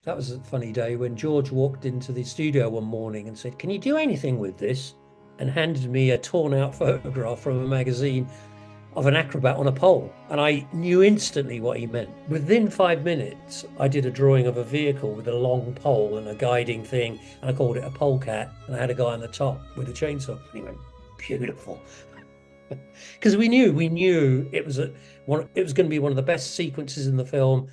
That was a funny day when George walked into the studio one morning and said, "Can you do anything with this?" and handed me a torn out photograph from a magazine of an acrobat on a pole. And I knew instantly what he meant. Within 5 minutes, I did a drawing of a vehicle with a long pole and a guiding thing, and I called it a polecat. And I had a guy on the top with a chainsaw. And he went, "Beautiful." Because we knew it was going to be one of the best sequences in the film.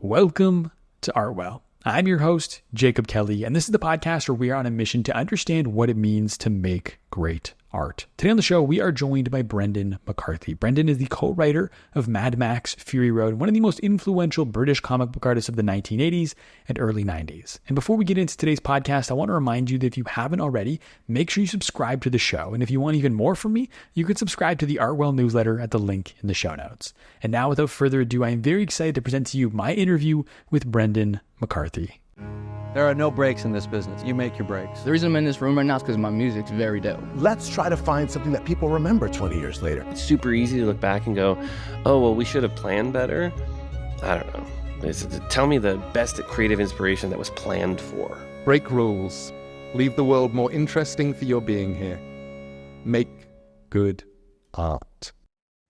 Welcome to Artwell. I'm your host, Jacob Kelly, and this is the podcast where we are on a mission to understand what it means to make great art. Today on the show, we are joined by Brendan McCarthy. Brendan is the co-writer of Mad Max Fury Road, one of the most influential British comic book artists of the 1980s and early 90s. And before we get into today's podcast, I want to remind you that if you haven't already, make sure you subscribe to the show. And if you want even more from me, you can subscribe to the Artwell newsletter at the link in the show notes. And now, without further ado, I am very excited to present to you my interview with Brendan McCarthy. There are no breaks in this business. You make your breaks. The reason I'm in this room right now is because my music's very dope. Let's try to find something that people remember 20 years later. It's super easy to look back and go, oh, well, we should have planned better. I don't know. Tell me the best creative inspiration that was planned for. Break rules. Leave the world more interesting for your being here. Make good art.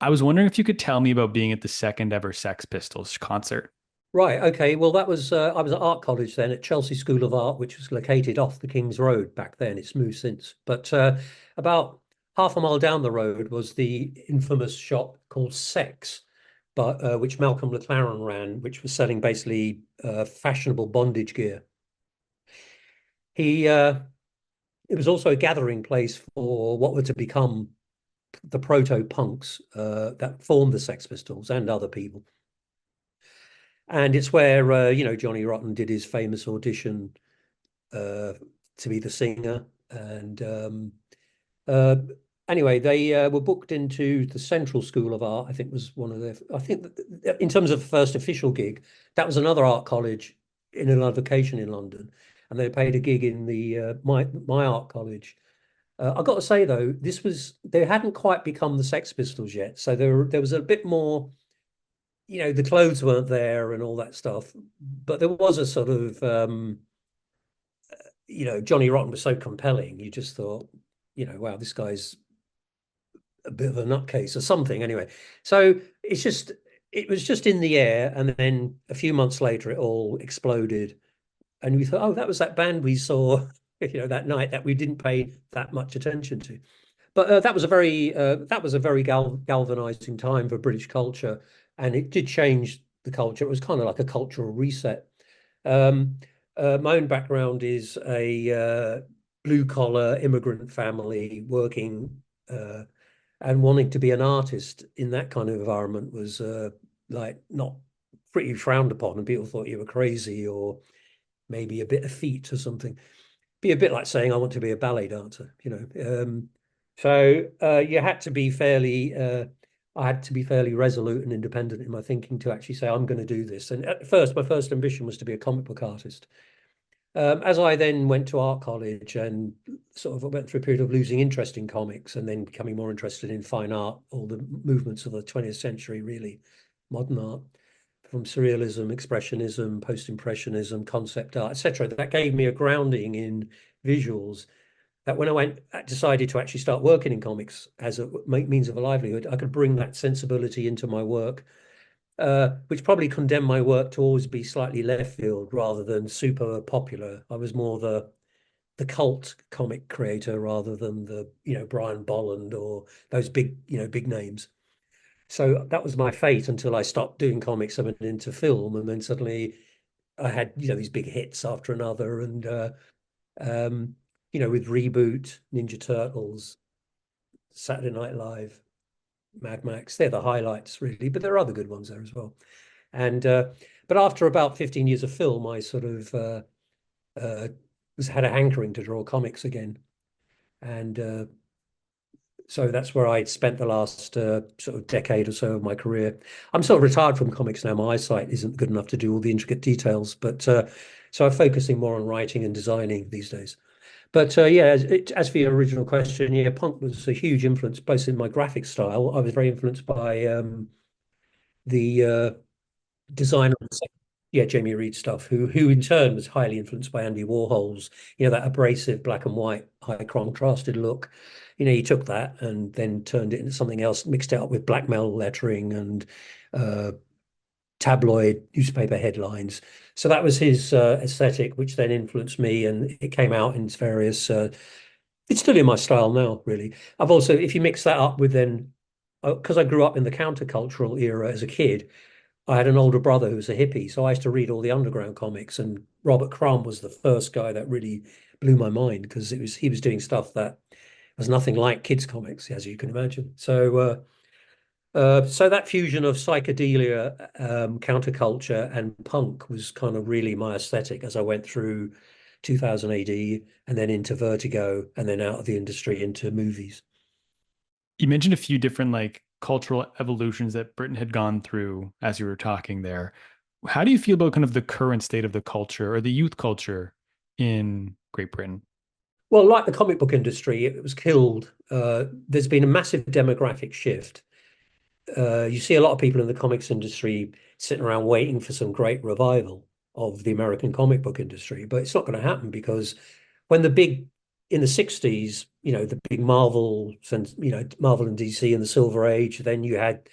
I was wondering if you could tell me about being at the second ever Sex Pistols concert. Right. Okay. Well, that was I was at art college then at Chelsea School of Art, which was located off the King's Road back then. It's moved since, but about half a mile down the road was the infamous shop called Sex, but which Malcolm McLaren ran, which was selling basically fashionable bondage gear. It was also a gathering place for what were to become the proto-punks that formed the Sex Pistols and other people. And it's where, Johnny Rotten did his famous audition to be the singer. And anyway, they were booked into the Central School of Art, I think was one of their, I think that in terms of first official gig, that was another art college in another location in London. And they paid a gig in the my art college. I've got to say, though, they hadn't quite become the Sex Pistols yet. So there was a bit more... the clothes weren't there and all that stuff, but there was a sort of, Johnny Rotten was so compelling. You just thought, wow, this guy's a bit of a nutcase or something. Anyway, so it was just in the air. And then a few months later, it all exploded. And we thought, oh, that was that band we saw, that night that we didn't pay that much attention to. But that was a very galvanizing time for British culture. And it did change the culture. It was kind of like a cultural reset. My own background is a blue-collar immigrant family working and wanting to be an artist in that kind of environment was not pretty frowned upon, and people thought you were crazy or maybe a bit effete or something. Be a bit like saying I want to be a ballet dancer, So you had to be fairly... I had to be fairly resolute and independent in my thinking to actually say, I'm going to do this. And at first, my first ambition was to be a comic book artist. As I then went to art college and sort of went through a period of losing interest in comics and then becoming more interested in fine art, all the movements of the 20th century, really, modern art, from surrealism, expressionism, post-impressionism, concept art, etc. That gave me a grounding in visuals that when I decided to actually start working in comics as a means of a livelihood, I could bring that sensibility into my work, which probably condemned my work to always be slightly left field rather than super popular. I was more the cult comic creator rather than the, Brian Bolland or those big names. So that was my fate until I stopped doing comics and went into film. And then suddenly I had, these big hits after another. And, with ReBoot, Ninja Turtles, Saturday Night Live, Mad Max, they're the highlights really, but there are other good ones there as well. And but after about 15 years of film, I sort of had a hankering to draw comics again, and so that's where I spent the last sort of decade or so of my career. I'm sort of retired from comics now. My eyesight isn't good enough to do all the intricate details, but so I'm focusing more on writing and designing these days. But as for your original question, punk was a huge influence, both in my graphic style. I was very influenced by the designer yeah, Jamie Reed stuff, who in turn was highly influenced by Andy Warhol's, that abrasive black and white, high contrasted look. He took that and then turned it into something else, mixed it up with blackmail lettering and uh, tabloid newspaper headlines. So that was his aesthetic, which then influenced me, and it came out in various. It's still in my style now, really. I've also, if you mix that up with then, because I grew up in the countercultural era as a kid, I had an older brother who was a hippie, so I used to read all the underground comics, and Robert Crumb was the first guy that really blew my mind because he was doing stuff that was nothing like kids' comics, as you can imagine. So that fusion of psychedelia, counterculture, and punk was kind of really my aesthetic as I went through 2000 AD and then into Vertigo and then out of the industry into movies. You mentioned a few different like cultural evolutions that Britain had gone through as you were talking there. How do you feel about kind of the current state of the culture or the youth culture in Great Britain? Well, like the comic book industry, it was killed. There's been a massive demographic shift. You see a lot of people in the comics industry sitting around waiting for some great revival of the American comic book industry, but it's not going to happen because when in the 60s, the big Marvel and Marvel and DC in the Silver Age, then you had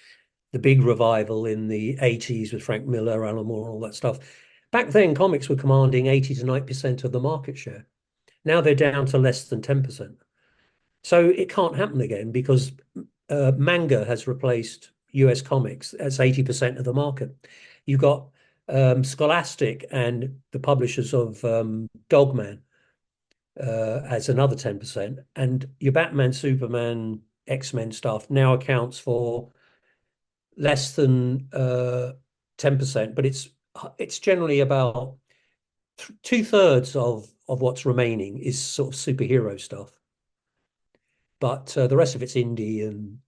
the big revival in the 80s with Frank Miller, Alan Moore, all that stuff. Back then, comics were commanding 80 to 90% of the market share. Now they're down to less than 10%. So it can't happen again because manga has replaced US comics as 80% of the market. You've got Scholastic and the publishers of Dogman as another 10%. And your Batman, Superman, X-Men stuff now accounts for less than 10%, but it's generally about two-thirds of what's remaining is sort of superhero stuff. But the rest of it's indie, and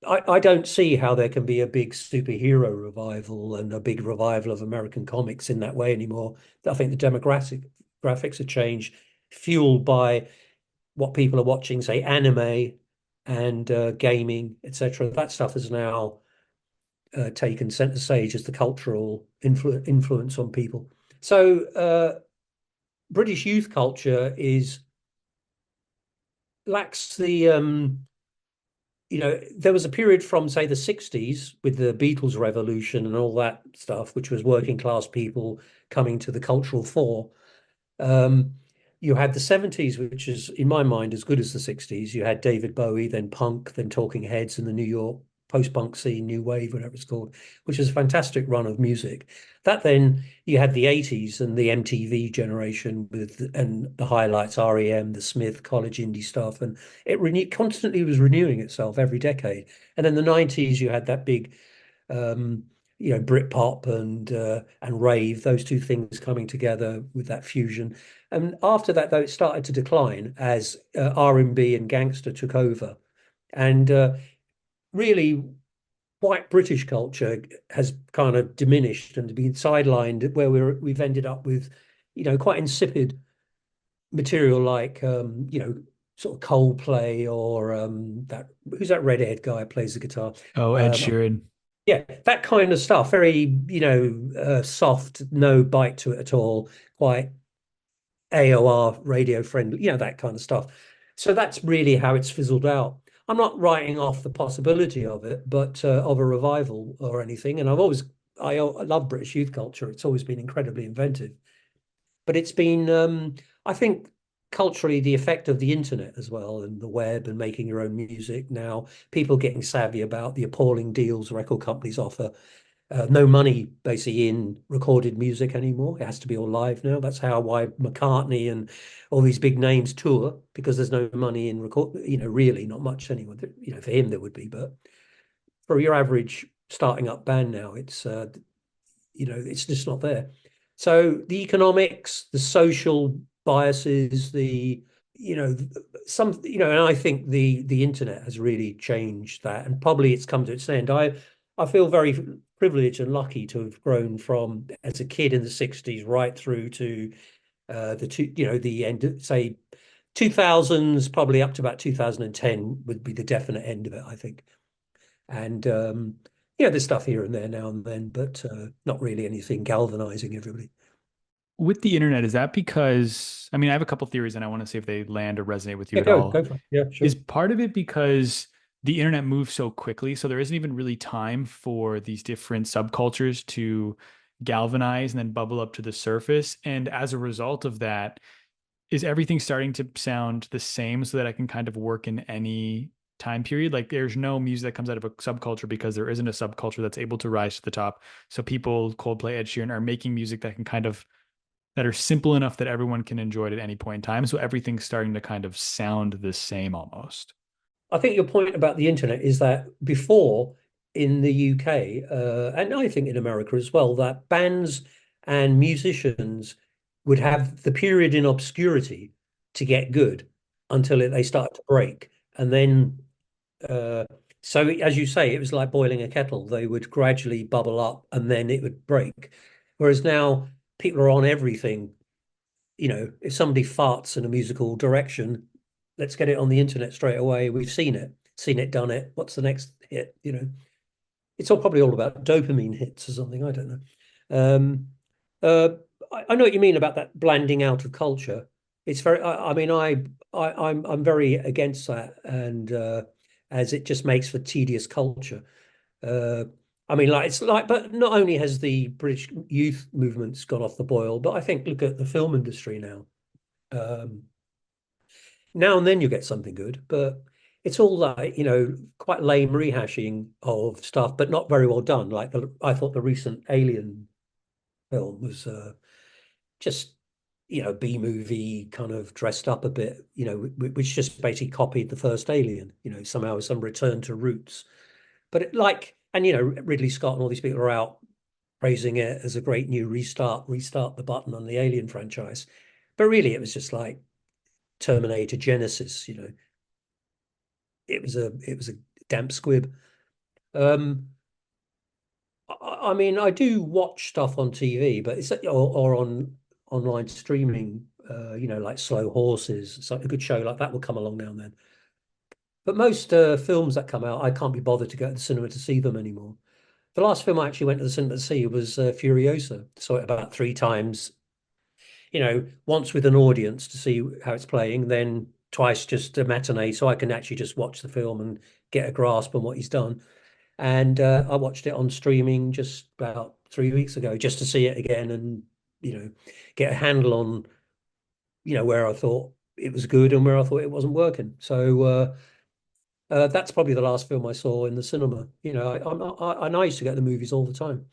I don't see how there can be a big superhero revival and a big revival of American comics in that way anymore. I think the graphics have changed, fueled by what people are watching, say anime and gaming, etc. That stuff has now taken center stage as the cultural influence on people. So British youth culture lacks the there was a period from say the 60s with the Beatles revolution and all that stuff, which was working class people coming to the cultural fore. You had the 70s, which is in my mind as good as the 60s. You had David Bowie, then punk, then Talking Heads in the New York post-punk scene, new wave, whatever it's called, which is a fantastic run of music. That then you had the 80s and the MTV generation and the highlights, REM, the Smith, college indie stuff, and it constantly was renewing itself every decade. And then the 90s, you had that big Britpop and rave, those two things coming together with that fusion. And after that, though, it started to decline as R&B and gangster took over. And really, white British culture has kind of diminished and been sidelined, where we've ended up with, quite insipid material like, sort of Coldplay or who's that redhead guy who plays the guitar? Oh, Ed Sheeran. Yeah, that kind of stuff. Very, soft, no bite to it at all. Quite AOR radio friendly, that kind of stuff. So that's really how it's fizzled out. I'm not writing off the possibility of it, but of a revival or anything. And I love British youth culture. It's always been incredibly inventive. But it's been, I think, culturally the effect of the internet as well and the web and making your own music now, people getting savvy about the appalling deals record companies offer. No money basically in recorded music anymore. It has to be all live now. That's why McCartney and all these big names tour, because there's no money in record, really not much anyway. For him there would be, but for your average starting up band now, it's just not there. So the economics, the social biases, and I think the internet has really changed that, and probably it's come to its end. I feel very privileged and lucky to have grown from as a kid in the 60s right through to the end, say 2000s, probably up to about 2010 would be the definite end of it, I think. And Yeah, there's stuff here and there now and then, but not really anything galvanizing everybody. With the internet, is that because, I mean, I have a couple theories and I want to see if they land or resonate with you Yeah, at go all. for it. Yeah, sure. Is part of it because the internet moves so quickly, so there isn't even really time for these different subcultures to galvanize and then bubble up to the surface? And as a result of that, is everything starting to sound the same so that I can kind of work in any time period? Like there's no music that comes out of a subculture because there isn't a subculture that's able to rise to the top. So people, Coldplay, Ed Sheeran, are making music that can kind of that are simple enough that everyone can enjoy it at any point in time. So everything's starting to kind of sound the same almost. I think your point about the internet is that before in the UK, and I think in America as well, that bands and musicians would have the period in obscurity to get good until they start to break. And then, uh, so as you say, it was like boiling a kettle. They would gradually bubble up and then it would break. Whereas now people are on everything. If somebody farts in a musical direction, let's get it on the internet straight away. We've seen it, done it. What's the next hit? It's all probably all about dopamine hits or something. I don't know. Um, uh, I know what you mean about that blending out of culture. It's very. I mean, I'm very against that, and as it just makes for tedious culture. Uh, I mean, like it's like, but not only has the British youth movement's gone off the boil, but I think look at the film industry now. Um, Now and then you get something good, but it's all like, quite lame rehashing of stuff, but not very well done. Like I thought the recent Alien film was just, B movie kind of dressed up a bit, which just basically copied the first Alien, somehow some return to roots. But and Ridley Scott and all these people are out praising it as a great new restart the button on the Alien franchise. But really, it was just like Terminator Genesis, it was a damp squib. Um, I mean, I do watch stuff on TV, but it's or on online streaming. Like Slow Horses. It's like a good show like that will come along now and then. But most films that come out, I can't be bothered to go to the cinema to see them anymore. The last film I actually went to the cinema to see was Furiosa. Saw it about 3 times. Once with an audience to see how it's playing, then twice just a matinee, so I can actually just watch the film and get a grasp on what he's done. And I watched it on streaming just about 3 weeks ago, just to see it again and get a handle on where I thought it was good and where I thought it wasn't working. So that's probably the last film I saw in the cinema. And I used to go to the movies all the time.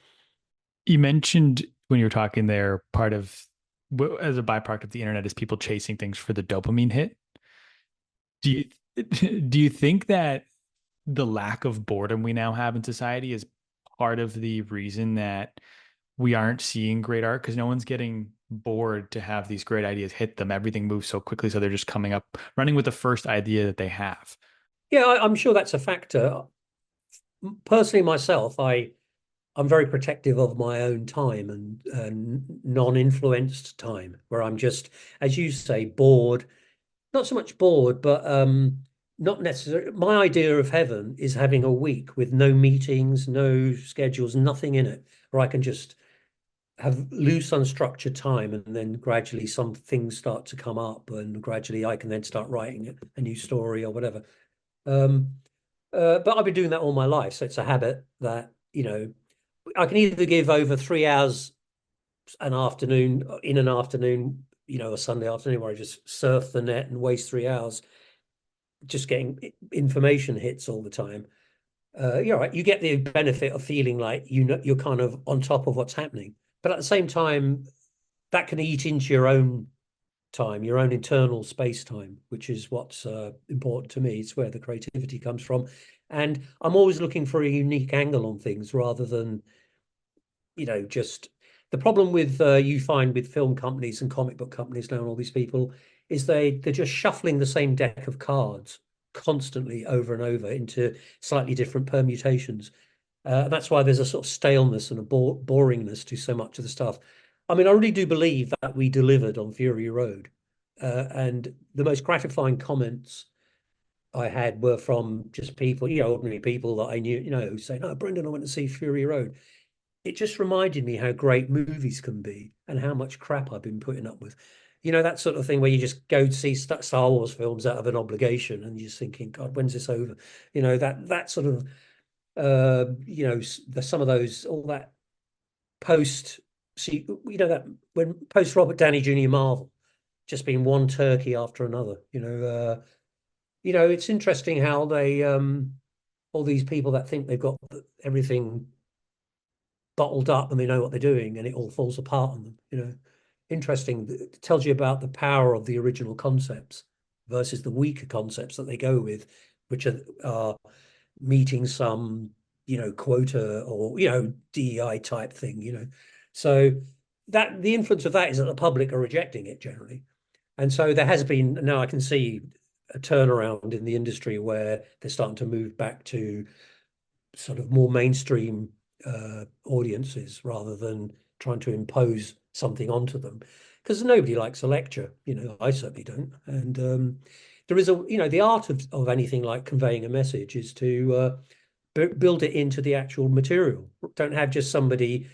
You mentioned when you were talking there, part of as a byproduct of the internet is people chasing things for the dopamine hit. Do you do you think that the lack of boredom we now have in society is part of the reason that we aren't seeing great art because no one's getting bored to have these great ideas hit them. Everything moves so quickly, so they're just coming up, running with the first idea that they have. Yeah, I'm sure that's a factor. Personally, myself, I'm very protective of my own time and non-influenced time, where I'm just, as you say, bored. Not so much bored, but not necessarily. My idea of heaven is having a week with no meetings, no schedules, nothing in it, where I can just have loose, unstructured time, and then gradually some things start to come up, and gradually I can then start writing a new story or whatever. Um, but I've been doing that all my life, so it's a habit that I can either give over 3 hours an afternoon in an afternoon, a Sunday afternoon where I just surf the net and waste 3 hours just getting information hits all the time. You're right. You get the benefit of feeling like you're kind of on top of what's happening, but at the same time, that can eat into your own time, your own internal space time, which is what's important to me. It's where the creativity comes from, and I'm always looking for a unique angle on things rather than just the problem with you find with film companies and comic book companies now and all these people is they're just shuffling the same deck of cards constantly over and over into slightly different permutations. And that's why there's a sort of staleness and a boringness to so much of the stuff. I mean, I really do believe that we delivered on Fury Road. And the most gratifying comments I had were from just people, ordinary people that I knew, who saying, "Oh, Brendan, I went to see Fury Road." It just reminded me how great movies can be and how much crap I've been putting up with. That sort of thing where you just go to see Star Wars films out of an obligation and you're just thinking, God, when's this over? That sort of, some of those, all that post, see, that when post Robert Downey Jr. Marvel, just being one turkey after another, it's interesting how they, all these people that think they've got everything bottled up and they know what they're doing and it all falls apart on them. Interesting. It tells you about the power of the original concepts versus the weaker concepts that they go with, which are meeting some quota or DEI type thing. So that the influence of that is that the public are rejecting it generally. And so there has been, now I can see a turnaround in the industry where they're starting to move back to sort of more mainstream audiences rather than trying to impose something onto them, because nobody likes a lecture. I certainly don't. And there is the art of anything like conveying a message is to build it into the actual material. Don't have just somebody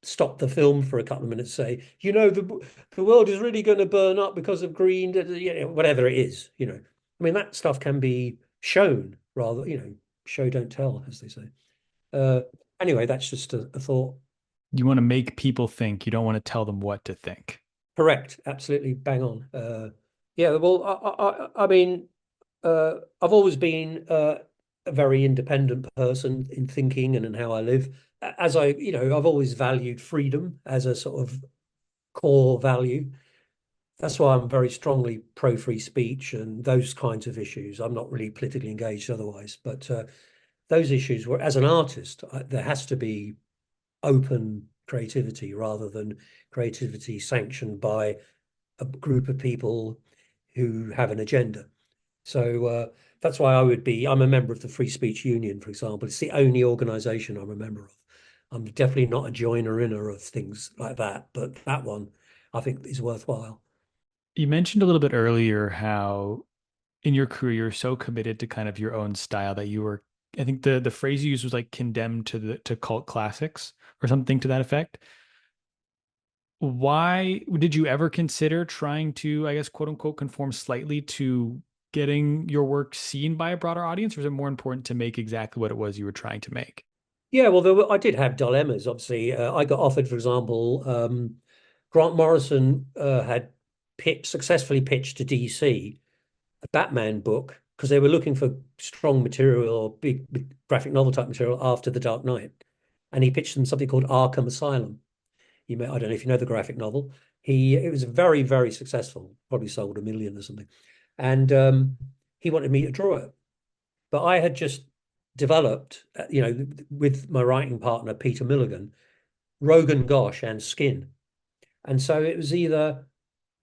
stop the film for a couple of minutes, say, the world is really going to burn up because of green, whatever it is. I mean, that stuff can be shown rather, show don't tell, as they say. Anyway, that's just a thought. You want to make people think. You don't want to tell them what to think. Correct. Absolutely bang on. Yeah, well, I mean, I've always been a very independent person in thinking and in how I live. As I've always valued freedom as a sort of core value. That's why I'm very strongly pro free speech and those kinds of issues. I'm not really politically engaged otherwise, but those issues were, as an artist, there has to be open creativity rather than creativity sanctioned by a group of people who have an agenda. So that's why I'm a member of the Free Speech Union, for example. It's the only organization I'm a member of. I'm definitely not a joiner-inner of things like that, but that one I think is worthwhile. You mentioned a little bit earlier how in your career you're so committed to kind of your own style that you were, I think the phrase you used was like condemned to cult classics or something to that effect. Why did you ever consider trying to, I guess, quote unquote, conform slightly to getting your work seen by a broader audience, or is it more important to make exactly what it was you were trying to make? Yeah, well, I did have dilemmas. Obviously, I got offered, for example, Grant Morrison had successfully pitched to DC a Batman book because they were looking for strong material or big graphic novel type material after The Dark Knight, and he pitched them something called Arkham Asylum. I don't know if you know the graphic novel. It was very, very successful. Probably sold 1 million or something, and he wanted me to draw it, but I had just developed, with my writing partner Peter Milligan, Rogan Gosh and Skin, and so it was either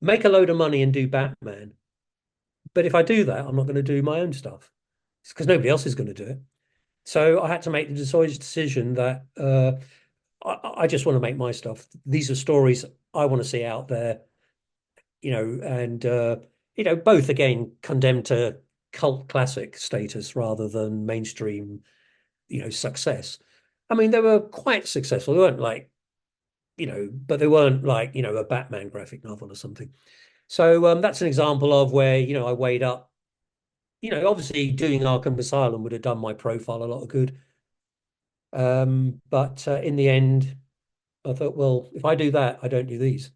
make a load of money and do Batman, but if I do that, I'm not going to do my own stuff because nobody else is going to do it. So I had to make the decision that I just want to make my stuff. These are stories I want to see out there, and both again condemned to cult classic status rather than mainstream, success. I mean, they were quite successful. They weren't like, but they weren't like, a Batman graphic novel or something. So that's an example of where, I weighed up, obviously doing Arkham Asylum would have done my profile a lot of good. But in the end, I thought, well, if I do that, I don't do these.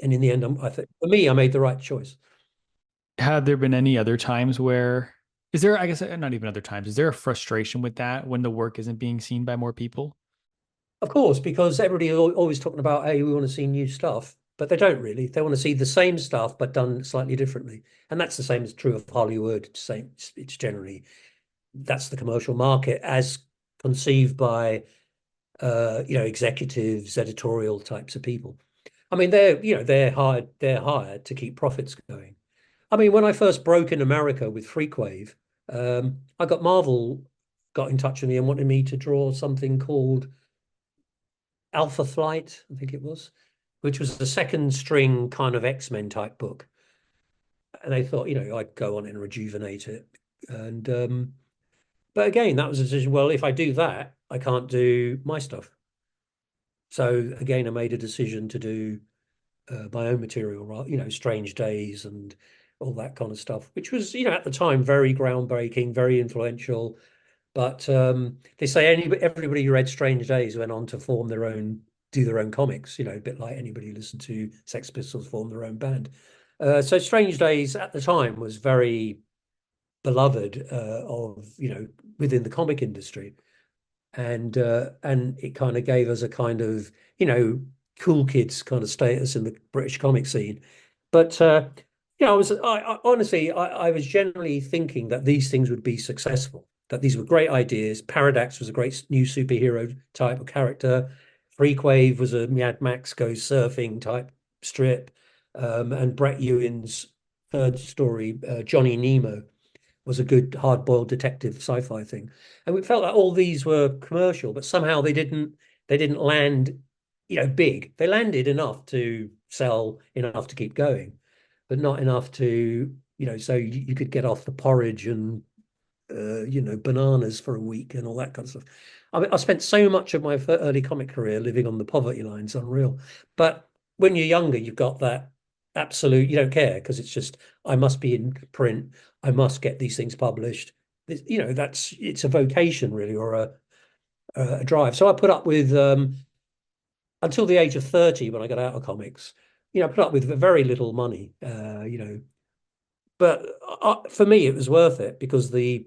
And in the end, I think for me, I made the right choice. Have there been any other times where, is there, I guess, not even other times, is there a frustration with that when the work isn't being seen by more people? Of course, because everybody always talking about, hey, we want to see new stuff, but they don't really. They want to see the same stuff, but done slightly differently. And that's the same as true of Hollywood. It's generally, that's the commercial market as conceived by, executives, editorial types of people. I mean, they're hired to keep profits going. I mean, when I first broke in America with Freakwave, I got Marvel got in touch with me and wanted me to draw something called Alpha Flight, I think it was, which was the second string kind of X-Men type book. and they thought, I'd go on and rejuvenate it. And but again, that was a decision. Well, if I do that, I can't do my stuff. So again, I made a decision to do my own material, right? Strange Days and all that kind of stuff, which was, at the time very groundbreaking, very influential. But they say everybody who read Strange Days went on to do their own comics, a bit like anybody who listened to Sex Pistols form their own band. So Strange Days at the time was very beloved within the comic industry. And it kind of gave us a kind of, cool kids kind of status in the British comic scene. But honestly, I was generally thinking that these things would be successful, that these were great ideas. Paradox was a great new superhero type of character. Freakwave was a Mad Max goes surfing type strip. And Brett Ewan's third story, Johnny Nemo, was a good hard-boiled detective sci-fi thing. And we felt like all these were commercial, but somehow they didn't land, big. They landed enough to sell enough to keep going, but not enough to, so you could get off the porridge and bananas for a week and all that kind of stuff. I mean, I spent so much of my early comic career living on the poverty line. It's unreal. But when you're younger, you've got that absolute, you don't care because it's just, I must be in print. I must get these things published. It's a vocation really, or a drive. So I put up with, until the age of 30, when I got out of comics, I put up with very little money, but for me, it was worth it because the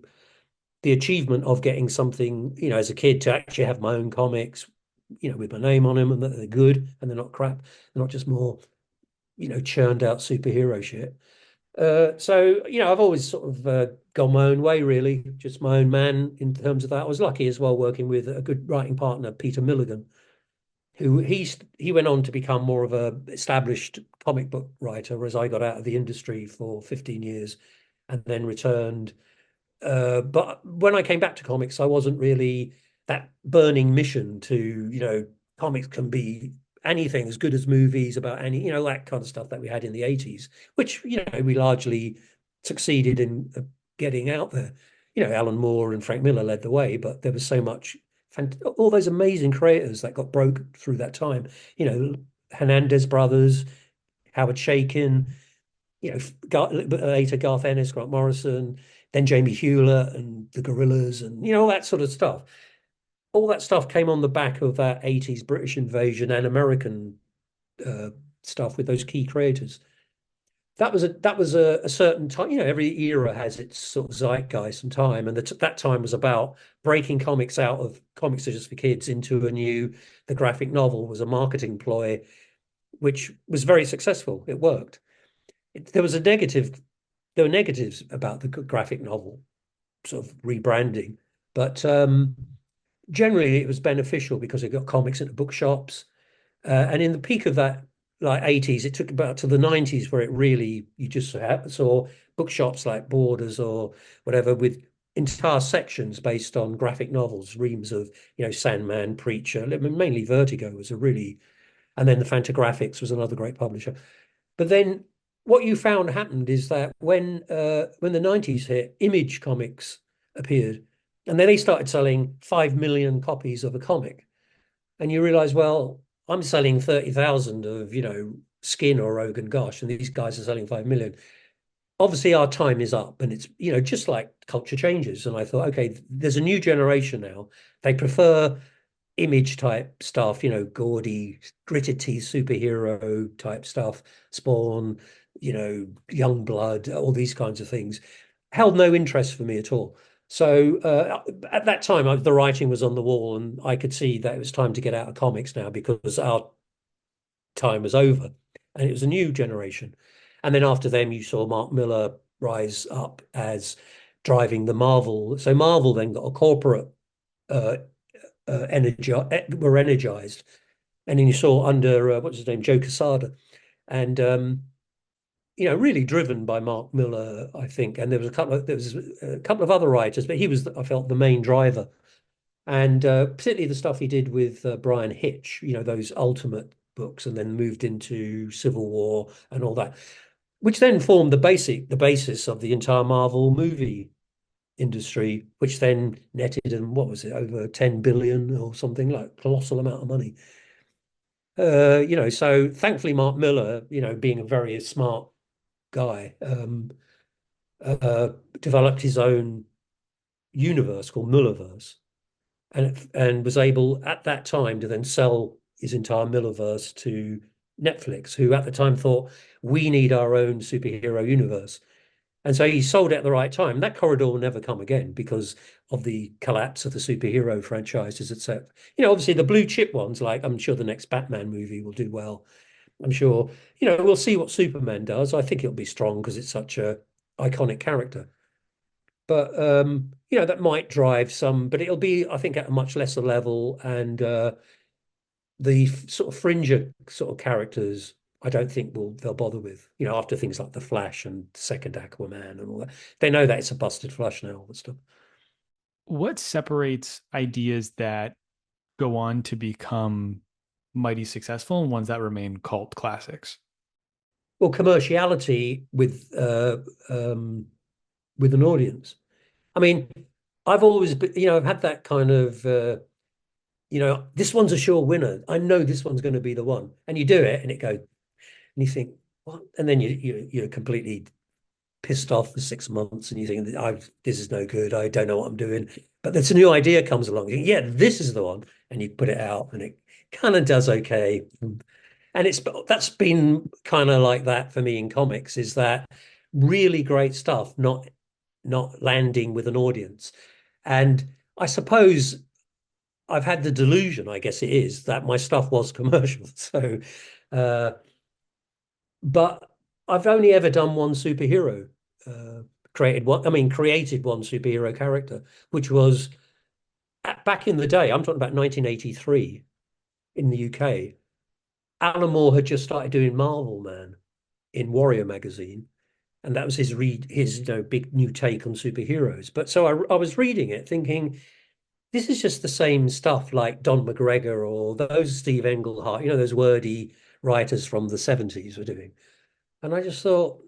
achievement of getting something, as a kid to actually have my own comics, with my name on them and that they're good and they're not crap, they're not just more, churned out superhero shit. So, I've always sort of gone my own way, really, just my own man in terms of that. I was lucky as well working with a good writing partner, Peter Milligan, who he went on to become more of a established comic book writer, whereas I got out of the industry for 15 years and then returned. But when I came back to comics, I wasn't really that burning mission to, comics can be anything as good as movies about any, that kind of stuff that we had in the 80s, which, we largely succeeded in getting out there. Alan Moore and Frank Miller led the way, but there was so much, all those amazing creators that got broke through that time. Hernandez brothers, Howard Chaykin, later Garth Ennis, Grant Morrison, then Jamie Hewlett and the Gorillas and, all that sort of stuff. All that stuff came on the back of that 80s British invasion and American stuff with those key creators. That was a certain time. Every era has its sort of zeitgeist and time, and that time was about breaking comics out of comics are just for kids into the graphic novel was a marketing ploy, which was very successful. It worked. There were negatives about the graphic novel sort of rebranding, but generally it was beneficial because it got comics into bookshops. And in the peak of that, like 80s, it took about to the 90s where it really, you just saw bookshops like Borders or whatever with entire sections based on graphic novels, reams of, Sandman, Preacher, mainly Vertigo was and then the Fantagraphics was another great publisher. But then what you found happened is that when the 90s hit, Image Comics appeared, and then they started selling 5 million copies of a comic. And you realize, well, I'm selling 30,000 of, Skin or Rogan Gosh, and these guys are selling 5 million. Obviously, our time is up, and it's, just like culture changes. And I thought, okay, there's a new generation now. They prefer image type stuff, gaudy, gritted teeth superhero type stuff, Spawn, Young Blood, all these kinds of things. Held no interest for me at all. So at that time, the writing was on the wall, and I could see that it was time to get out of comics now because our time was over, and it was a new generation. And then after them, you saw Mark Miller rise up as driving the Marvel. So Marvel then got a corporate were energized, and then you saw under what's his name, Joe Quesada, and really driven by Mark Miller, I think. And there was a couple of other writers, but he was, I felt, the main driver. And particularly the stuff he did with Brian Hitch, those Ultimate books, and then moved into Civil War and all that. which then formed the basis of the entire Marvel movie industry, which then netted, and what was it, over 10 billion or something, like colossal amount of money. So thankfully Mark Miller, being a very smart guy, uh, developed his own universe called Millerverse, and was able at that time to then sell his entire Millerverse to Netflix, who at the time thought we need our own superhero universe. And so he sold it at the right time. That corridor will never come again because of the collapse of the superhero franchises, etc. Obviously the blue chip ones, like I'm sure the next Batman movie will do well. I'm sure, we'll see what Superman does. I think it'll be strong because it's such a iconic character. But that might drive some, but it'll be, I think, at a much lesser level. And the sort of fringer sort of characters, I don't think they'll bother with. After things like the Flash and second Aquaman and all that, they know that it's a busted flush now, all that stuff. What separates ideas that go on to become mighty successful and ones that remain cult classics? Well, commerciality with an audience. I mean, I've always been, I've had that kind of, this one's a sure winner. I know this one's going to be the one, and you do it, and it goes, and you think, what? And then you're completely pissed off for 6 months, and you think, this is no good. I don't know what I'm doing. But there's a new idea comes along. You think, yeah, this is the one, and you put it out, and it kind of does okay. And that's been kind of like that for me in comics. Is that really great stuff not landing with an audience? And I suppose I've had the delusion, I guess it is, that my stuff was commercial. So, uh, but I've only ever done one superhero, created one superhero character, which was back in the day. I'm talking about 1983 in the UK. Alan Moore had just started doing Marvel Man in Warrior magazine, and that was his big new take on superheroes. But so I was reading it, thinking, this is just the same stuff like Don McGregor or those Steve Englehart, those wordy writers from the 70s were doing. And I just thought,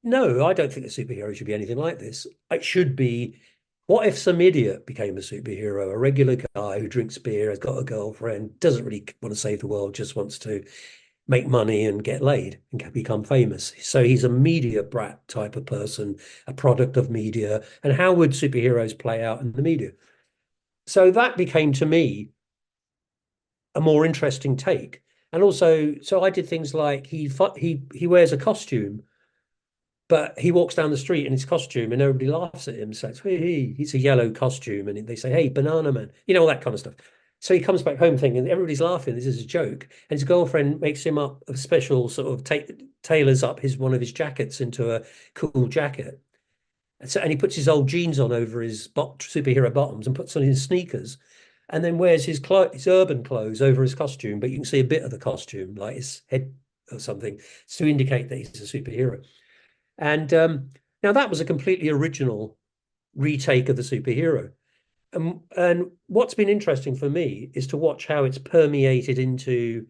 no, I don't think a superhero should be anything like this. It should be, what if some idiot became a superhero, a regular guy who drinks beer, has got a girlfriend, doesn't really want to save the world, just wants to make money and get laid and become famous. So he's a media brat type of person, a product of media. And how would superheroes play out in the media? So that became to me a more interesting take. And also, so I did things like he wears a costume, but he walks down the street in his costume and everybody laughs at him. So he's a yellow costume, and they say, "Hey, banana man," all that kind of stuff. So he comes back home thinking everybody's laughing. This is a joke, and his girlfriend makes him up a special sort of tailors up one of his jackets into a cool jacket. And he puts his old jeans on over his superhero bottoms and puts on his sneakers, and then wears his urban clothes over his costume. But you can see a bit of the costume, like his head or something, to indicate that he's a superhero. And now that was a completely original retake of the superhero. And what's been interesting for me is to watch how it's permeated into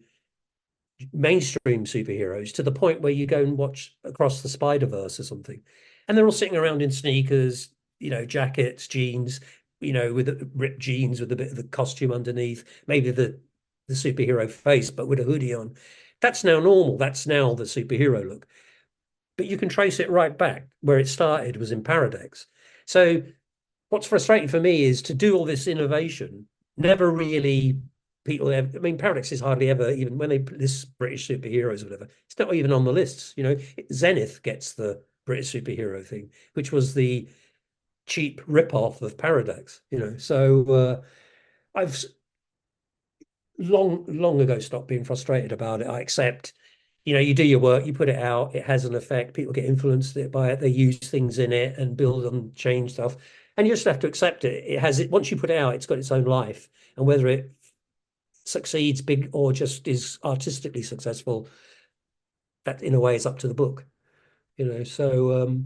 mainstream superheroes to the point where you go and watch Across the Spider-Verse or something, and they're all sitting around in sneakers, jackets, jeans, with ripped jeans with a bit of the costume underneath, maybe the superhero face, but with a hoodie on. That's now normal. That's now the superhero look. But you can trace it right back where it started was in Paradex. So what's frustrating for me is to do all this innovation, never really Paradox is hardly ever, even when they list British superheroes or whatever, it's not even on the lists. Zenith gets the British superhero thing, which was the cheap rip-off of Paradox. So I've long ago stopped being frustrated about it. I accept, you do your work, you put it out, it has an effect, people get influenced by it, they use things in it and build and change stuff, and you just have to accept it. It has it once you put it out, it's got its own life, and whether it succeeds big or just is artistically successful, that in a way is up to the book. So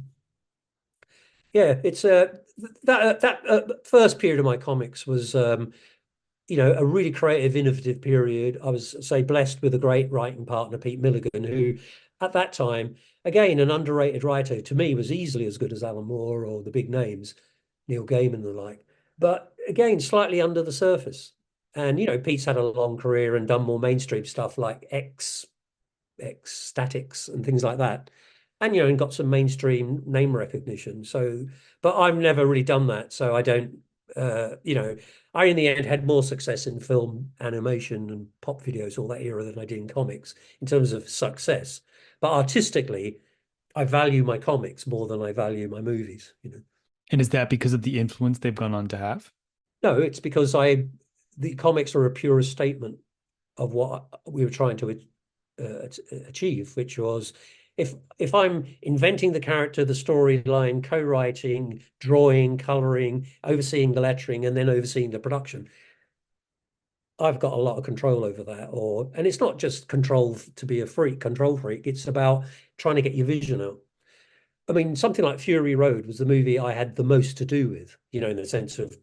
yeah, it's that first period of my comics was a really creative, innovative period. I was, say, blessed with a great writing partner, Pete Milligan, who at that time, again, an underrated writer to me was easily as good as Alan Moore or the big names, Neil Gaiman and the like. But again, slightly under the surface. And, Pete's had a long career and done more mainstream stuff like X Statics and things like that. And got some mainstream name recognition. So, but I've never really done that. So I don't, I in the end had more success in film, animation, and pop videos, all that era, than I did in comics in terms of success. But artistically, I value my comics more than I value my movies. And is that because of the influence they've gone on to have? No, it's because the comics are a pure statement of what we were trying to achieve, which was if I'm inventing the character, the storyline, co-writing, drawing, coloring, overseeing the lettering, and then overseeing the production, I've got a lot of control over that. And it's not just control to be a control freak. It's about trying to get your vision out. I mean, something like Fury Road was the movie I had the most to do with, in the sense of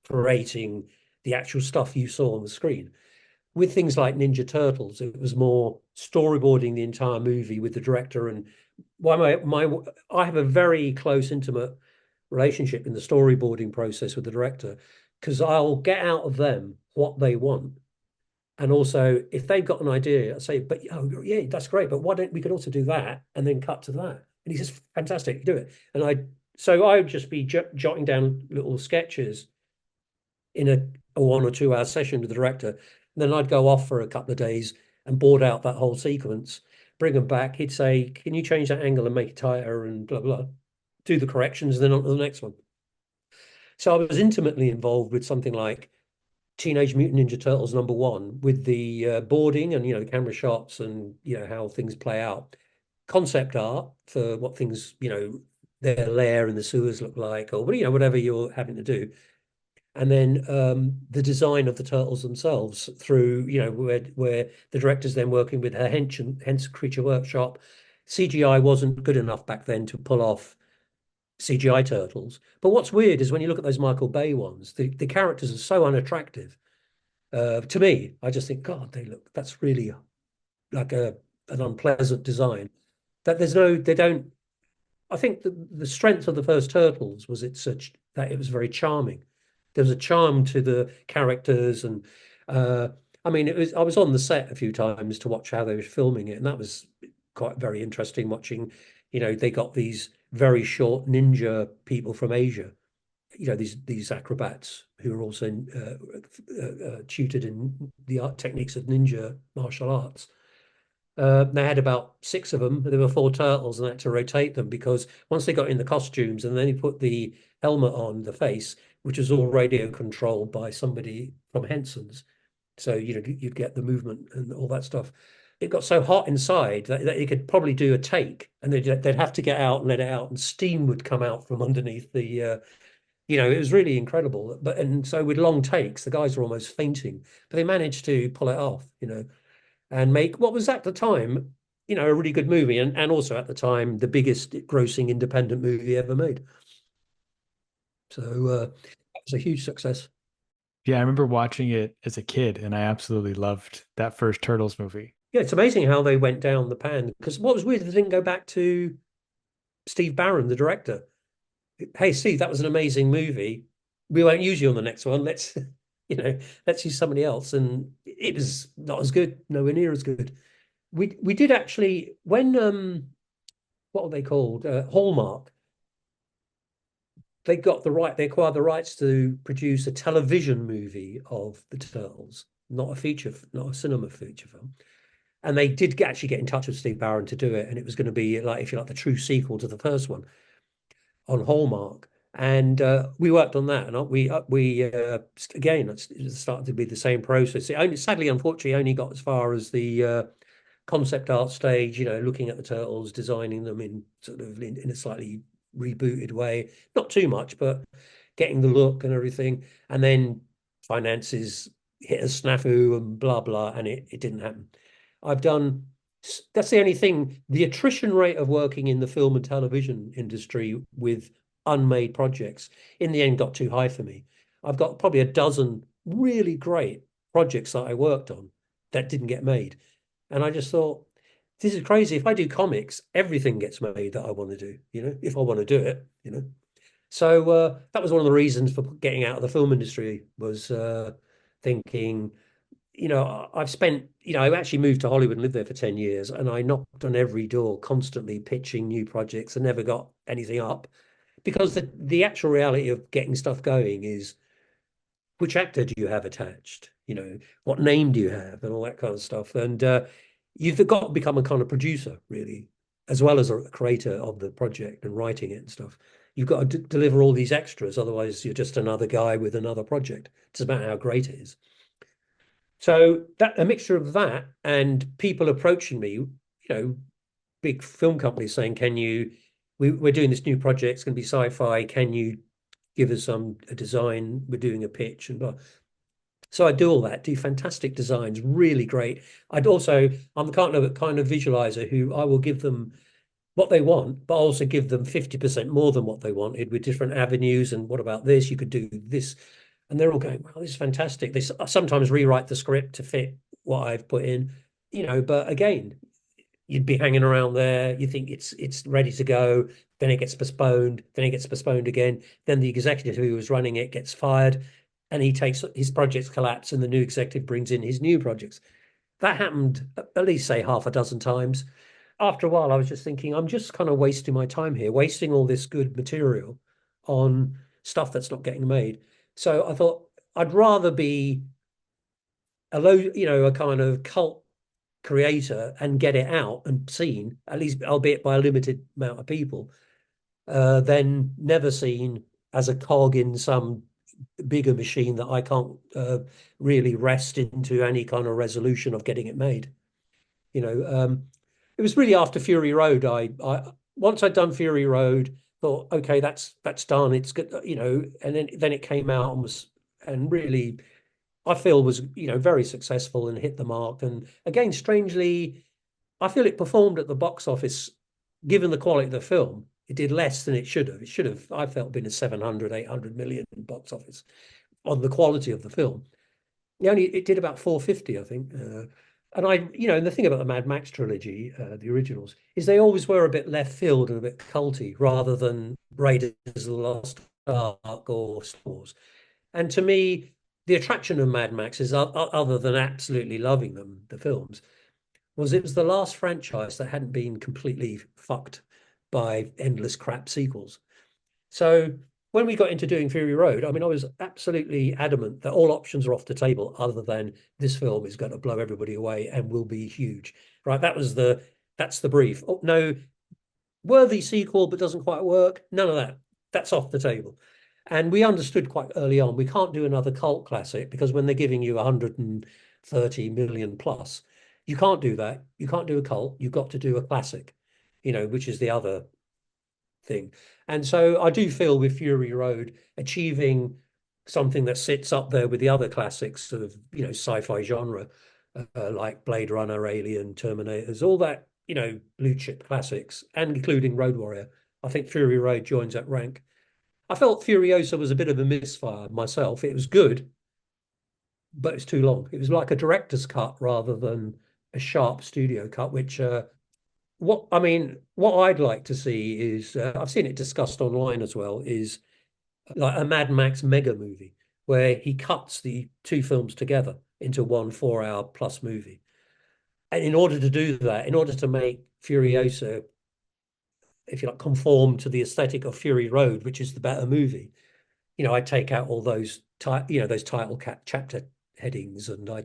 creating the actual stuff you saw on the screen. With things like Ninja Turtles, it was more storyboarding the entire movie with the director. And I have a very close, intimate relationship in the storyboarding process with the director, because I'll get out of them what they want. And also, if they've got an idea, I say, but oh yeah, that's great, but why don't we could also do that and then cut to that? And he says, fantastic, do it. And I would just be jotting down little sketches in a 1 or 2 hour session with the director. And then I'd go off for a couple of days and board out that whole sequence, bring them back. He'd say, can you change that angle and make it tighter and blah, blah, do the corrections, and then on to the next one. So I was intimately involved with something like Teenage Mutant Ninja Turtles #1, with the boarding and, camera shots and, how things play out. Concept art for what things, their lair in the sewers look like, or, whatever you're having to do. And then the design of the turtles themselves through, where the director's then working with her hence Creature Workshop. CGI wasn't good enough back then to pull off CGI turtles. But what's weird is when you look at those Michael Bay ones, the characters are so unattractive. To me, I just think, God, that's really like an unpleasant design. That they don't. I think the strength of the first Turtles was that it was very charming. There was a charm to the characters, and I mean, I was on the set a few times to watch how they were filming it, and that was quite very interesting watching. They got these very short ninja people from Asia, these acrobats who are also tutored in the art techniques of ninja martial arts. They had about 6 of them. There were 4 turtles, and they had to rotate them because once they got in the costumes and then he put the helmet on the face, which was all radio controlled by somebody from Henson's, so you'd get the movement and all that stuff. It got so hot inside that you could probably do a take, and they'd have to get out and let it out, and steam would come out from underneath the. It was really incredible. And so with long takes, the guys were almost fainting, but they managed to pull it off. And make what was at the time, a really good movie, and also at the time the biggest grossing independent movie ever made. So that was a huge success. Yeah, I remember watching it as a kid, and I absolutely loved that first Turtles movie. Yeah, it's amazing how they went down the pan. Because what was weird, they didn't go back to Steve Barron, the director. Hey, Steve, that was an amazing movie. We won't use you on the next one. Let's use somebody else. And it was not as good, nowhere near as good. We did actually, when what were they called? Hallmark. They acquired the rights to produce a television movie of the Turtles, not a cinema feature film. And they did actually get in touch with Steve Barron to do it, and it was going to be like, if you like, the true sequel to the first one on Hallmark. And we worked on that, and we again, it started to be the same process. Sadly, unfortunately, only got as far as the concept art stage. Looking at the turtles, designing them in sort of in a slightly rebooted way, not too much, but getting the look and everything. And then finances hit a snafu and blah blah, and it didn't happen. That's the only thing. The attrition rate of working in the film and television industry with unmade projects in the end got too high for me. I've got probably a dozen really great projects that I worked on that didn't get made. And I just thought, this is crazy. If I do comics, everything gets made that I want to do, if I want to do it, So that was one of the reasons for getting out of the film industry was thinking, I've spent, I actually moved to Hollywood and lived there for 10 years, and I knocked on every door constantly pitching new projects and never got anything up because the actual reality of getting stuff going is which actor do you have attached? What name do you have and all that kind of stuff. And you've got to become a kind of producer, really, as well as a creator of the project and writing it and stuff. You've got to deliver all these extras, otherwise you're just another guy with another project. It doesn't matter how great it is. So that a mixture of that and people approaching me, big film companies saying, we're doing this new project, it's going to be sci-fi, can you give us a design, we're doing a pitch and blah. So I do all that, do fantastic designs, really great. I'm the kind of visualizer who I will give them what they want, but also give them 50% more than what they wanted with different avenues. And what about this? You could do this. And they're all going, wow, this is fantastic. They sometimes rewrite the script to fit what I've put in, but again, you'd be hanging around there. You think it's ready to go. Then it gets postponed. Then it gets postponed again. Then the executive who was running it gets fired and he takes his projects collapse and the new executive brings in his new projects. That happened at least, say, half a dozen times. After a while, I was just thinking, I'm just kind of wasting my time here, wasting all this good material on stuff that's not getting made. So I thought I'd rather be a kind of cult creator and get it out and seen, at least albeit by a limited amount of people, than never seen as a cog in some bigger machine that I can't really wrest into any kind of resolution of getting it made. It was really after Fury Road. I once I'd done Fury Road, thought, okay, that's done. It's good, and then it came out and really I feel was very successful and hit the mark. And again, strangely, I feel it performed at the box office, given the quality of the film. It did less than it should have. It should have, I felt, been a 700, 800 million box office on the quality of the film. It did about 450, I think. And and the thing about the Mad Max trilogy, the originals, is they always were a bit left field and a bit culty rather than Raiders of the Lost Ark or Star Wars. And to me, the attraction of Mad Max is, other than absolutely loving them, the films, it was the last franchise that hadn't been completely fucked by endless crap sequels. So when we got into doing Fury Road, I mean, I was absolutely adamant that all options are off the table other than this film is going to blow everybody away and will be huge, right? That's the brief. Oh, no, worthy sequel, but doesn't quite work. None of that. That's off the table. And we understood quite early on, we can't do another cult classic because when they're giving you 130 million plus, you can't do that. You can't do a cult. You've got to do a classic, which is the other thing. And so I do feel with Fury Road achieving something that sits up there with the other classics of, sci-fi genre, like Blade Runner, Alien, Terminators, all that, blue chip classics, and including Road Warrior. I think Fury Road joins that rank. I felt Furiosa was a bit of a misfire myself. It was good, but it's too long. It was like a director's cut rather than a sharp studio cut, which what I'd like to see is I've seen it discussed online as well, is like a Mad Max mega movie where he cuts the two films together into one 4 hour plus movie. And in order to do that, in order to make Furiosa, if you like, conform to the aesthetic of Fury Road, which is the better movie, I take out all those those title chapter headings, and I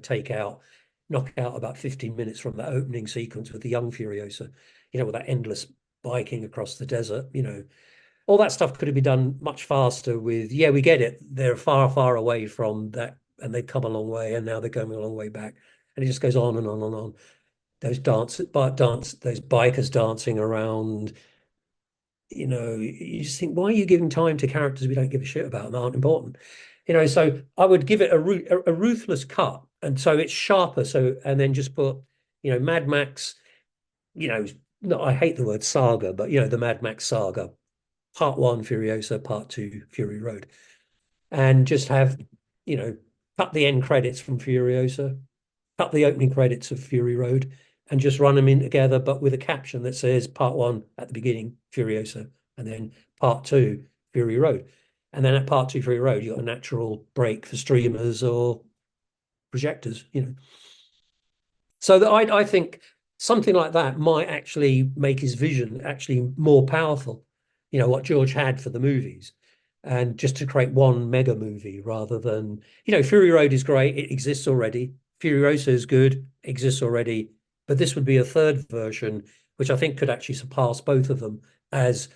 knock out about 15 minutes from that opening sequence with the young Furiosa, with that endless biking across the desert, all that stuff could have been done much faster with, we get it. They're far, far away from that and they've come a long way and now they're going a long way back. And it just goes on and on and on. Those those bikers dancing around, you just think, why are you giving time to characters we don't give a shit about and aren't important? So I would give it a ruthless cut, and so it's sharper. So and then just put, Mad Max, no, I hate the word saga, but the Mad Max saga, Part 1 Furiosa, Part 2 Fury Road, and just have cut the end credits from Furiosa, cut the opening credits of Fury Road, and just run them in together, but with a caption that says part one at the beginning, Furiosa, and then part two, Fury Road. And then at part two, Fury Road, you got a natural break for streamers or projectors, you know. So that I think something like that might actually make his vision actually more powerful, you know, what George had for the movies. And just to create one mega movie rather than, you know, Fury Road is great, it exists already. Furiosa is good, exists already. But this would be a third version, which I think could actually surpass both of them as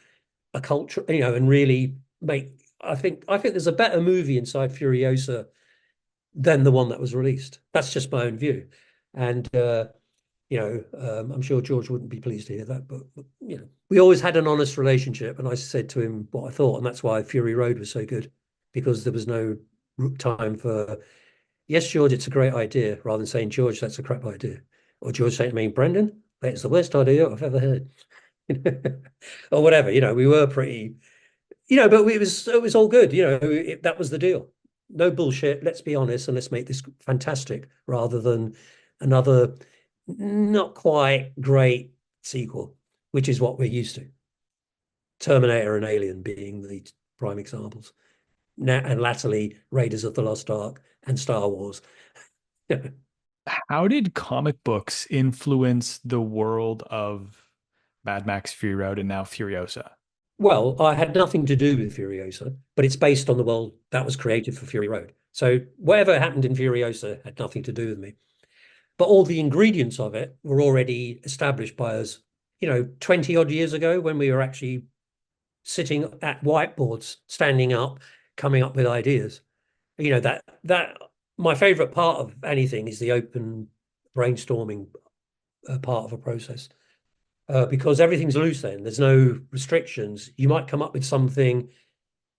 a culture, you know, and really make. I think there's a better movie inside Furiosa than the one that was released. That's just my own view, and you know, I'm sure George wouldn't be pleased to hear that, but you know, we always had an honest relationship, and I said to him what I thought, and that's why Fury Road was so good, because there was no time for, yes, George, it's a great idea, rather than saying, George, that's a crap idea, or George saying to me, Brendan, that's the worst idea I've ever heard, or whatever. You know, we were pretty, you know, but it was all good. You know, that was the deal. No bullshit. Let's be honest and let's make this fantastic rather than another not quite great sequel, which is what we're used to. Terminator and Alien being the prime examples. Now, and latterly, Raiders of the Lost Ark and Star Wars. How did comic books influence the world of Mad Max Fury Road and now Furiosa? Well, I had nothing to do with Furiosa, but it's based on the world that was created for Fury Road. So whatever happened in Furiosa had nothing to do with me. But all the ingredients of it were already established by us, you know, 20 odd years ago when we were actually sitting at whiteboards, standing up, coming up with ideas. You know, that my favorite part of anything is the open brainstorming part of a process. Because everything's loose then. There's no restrictions. You might come up with something,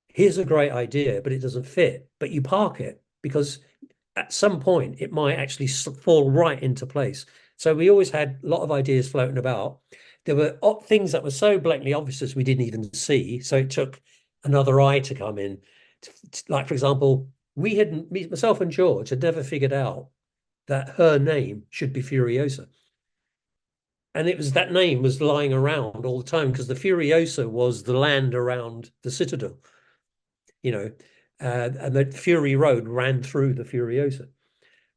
here's a great idea, but it doesn't fit. But you park it because at some point it might actually fall right into place. So we always had a lot of ideas floating about. There were things that were so blatantly obvious we didn't even see. So it took another eye to come in. Like, for example, myself and George had never figured out that her name should be Furiosa. And it was that name was lying around all the time because the Furiosa was the land around the Citadel, you know, and the Fury Road ran through the Furiosa,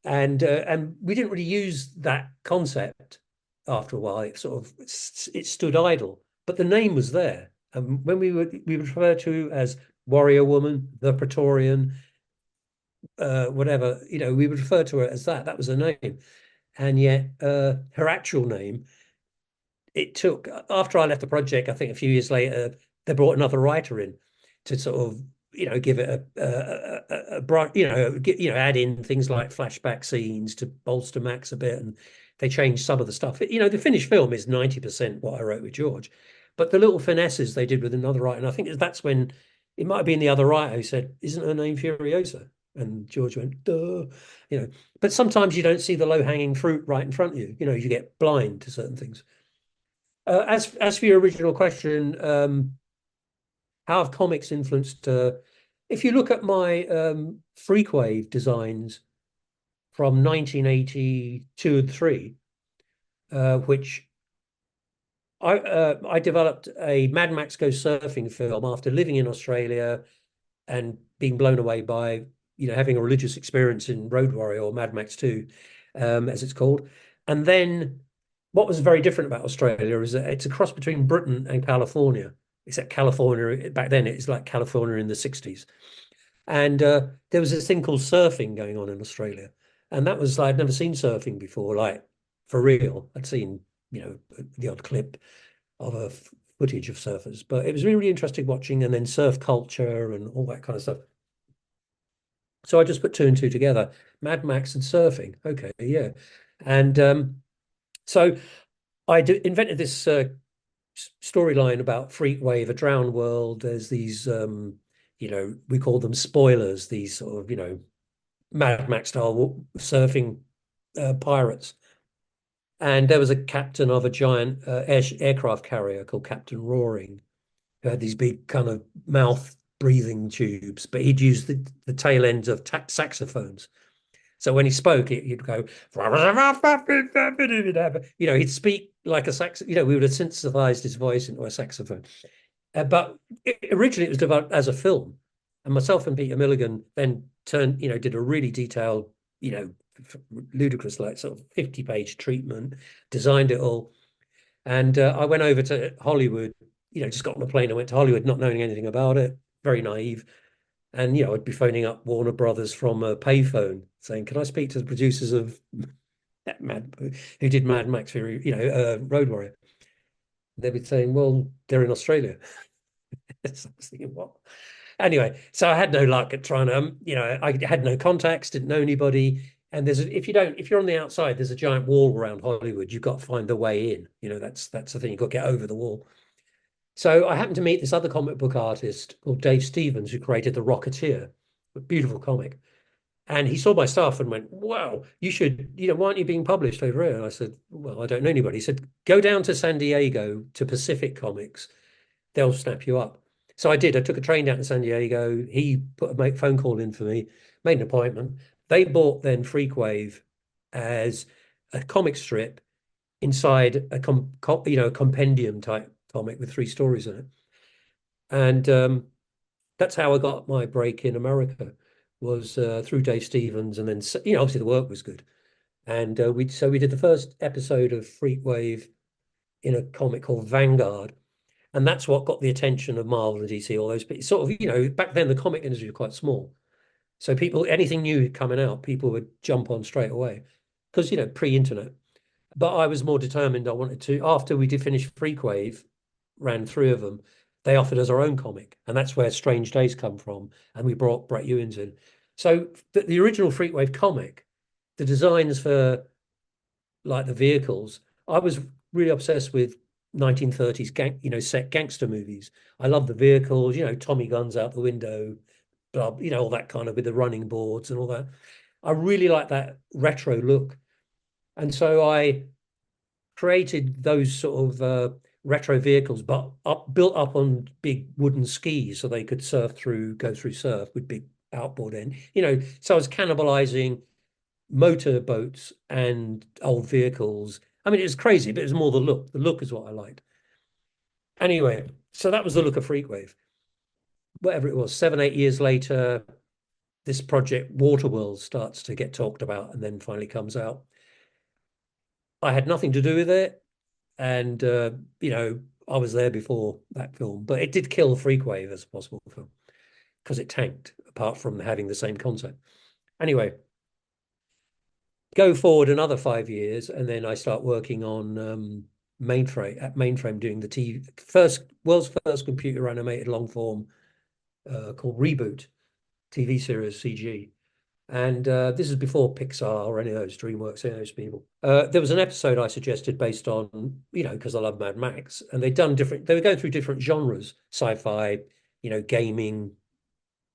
and we didn't really use that concept after a while. It sort of it stood idle, but the name was there, and when we would refer to as Warrior Woman, the Praetorian, whatever, you know, we would refer to her as that. That was her name, and yet her actual name. It took after I left the project, I think a few years later, they brought another writer in to sort of, you know, give it a bright, you know, add in things like flashback scenes to bolster Max a bit, and they changed some of the stuff. You know, the finished film is 90% what I wrote with George, but the little finesses they did with another writer, and I think that's when it might have been the other writer who said, "Isn't her name Furiosa?" And George went, "Duh," you know. But sometimes you don't see the low-hanging fruit right in front of you. You know, you get blind to certain things. As for your original question, how have comics influenced? If you look at my Freakwave designs from 1982 and three, which I developed a Mad Max Goes Surfing film after living in Australia and being blown away by, you know, having a religious experience in Road Warrior or Mad Max 2, as it's called, and then. What was very different about Australia is that it's a cross between Britain and California. Except California, back then, it's like California in the 60s. And there was this thing called surfing going on in Australia. And that was, I'd never seen surfing before, like for real. I'd seen, you know, the odd clip of a footage of surfers, but it was really, really interesting watching, and then surf culture and all that kind of stuff. So I just put two and two together, Mad Max and surfing. Okay, yeah. And so I invented this storyline about Freakwave, a drowned world. There's these, you know, we call them spoilers, these sort of, you know, Mad Max style surfing pirates. And there was a captain of a giant aircraft carrier called Captain Roaring, who had these big kind of mouth breathing tubes, but he'd use the tail ends of saxophones. So when he spoke, he'd go, he'd speak like a saxophone. We would have synthesized his voice into a saxophone. But originally it was developed as a film. And myself and Peter Milligan then did a really detailed, ludicrous, like sort of 50-page treatment, designed it all. And I went over to Hollywood, just got on a plane and went to Hollywood, not knowing anything about it, very naive. And, I'd be phoning up Warner Brothers from a payphone saying, can I speak to the producers of who did Mad Max, Road Warrior? They'd be saying, well, they're in Australia. So I was thinking, what? Anyway, so I had no luck at trying to, I had no contacts, didn't know anybody. And if you're on the outside, there's a giant wall around Hollywood. You've got to find the way in. That's the thing. You've got to get over the wall. So I happened to meet this other comic book artist called Dave Stevens, who created The Rocketeer, a beautiful comic. And he saw my stuff and went, wow, you should, why aren't you being published over here? And I said, well, I don't know anybody. He said, go down to San Diego to Pacific Comics. They'll snap you up. So I did. I took a train down to San Diego. He put a phone call in for me, made an appointment. They bought then Freakwave as a comic strip inside a compendium type comic with 3 stories in it. And that's how I got my break in America, was through Dave Stevens. And then, obviously the work was good. And we did the first episode of Freakwave in a comic called Vanguard. And that's what got the attention of Marvel and DC, all those people. Sort of, back then the comic industry was quite small. So anything new coming out, people would jump on straight away because, pre-internet. But I was more determined. I wanted to, after we did finish Freakwave, ran 3 of them, they offered us our own comic. And that's where Strange Days come from. And we brought Brett Ewins in. So the original Freakwave comic, the designs for like the vehicles, I was really obsessed with 1930s set gangster movies. I love the vehicles, Tommy guns out the window, blah, all that kind of with the running boards and all that. I really like that retro look. And so I created those sort of retro vehicles, but built up on big wooden skis so they could go through surf with big outboard end. So I was cannibalizing motor boats and old vehicles. I mean, it was crazy, but it was more the look. The look is what I liked. Anyway, so that was the look of Freakwave. Whatever it was, 7, 8 years later, this project Waterworld starts to get talked about and then finally comes out. I had nothing to do with it. And, I was there before that film, but it did kill Freakwave as a possible film because it tanked, apart from having the same concept. Anyway, go forward another 5 years, and then I start working on Mainframe, doing the world's first computer animated long form called ReBoot TV series CG. And this is before Pixar or any of those, DreamWorks, any of those people. There was an episode I suggested based on, because I love Mad Max, and they were going through different genres, sci-fi, gaming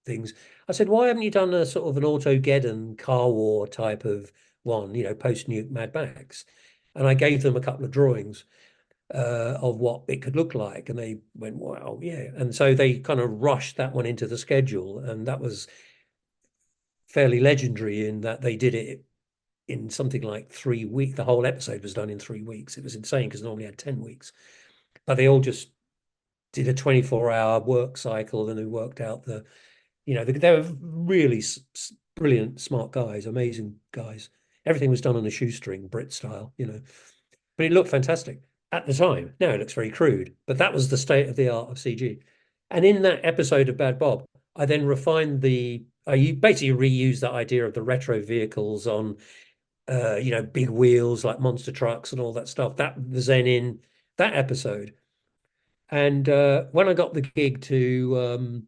things. I said, why haven't you done a sort of an Autogeddon car war type of one, post-nuke Mad Max? And I gave them a couple of drawings of what it could look like. And they went, wow, yeah. And so they kind of rushed that one into the schedule. And that was fairly legendary in that they did it in something like 3 weeks. The whole episode was done in 3 weeks. It was insane because normally had 10 weeks. But they all just did a 24-hour work cycle, and they worked out they were really brilliant, smart guys, amazing guys. Everything was done on a shoestring, Brit style, but it looked fantastic at the time. Now it looks very crude, but that was the state of the art of CG. And in that episode of Bad Bob, I then refined you basically reused that idea of the retro vehicles on, big wheels like monster trucks and all that stuff. That was then in that episode. And when I got the gig to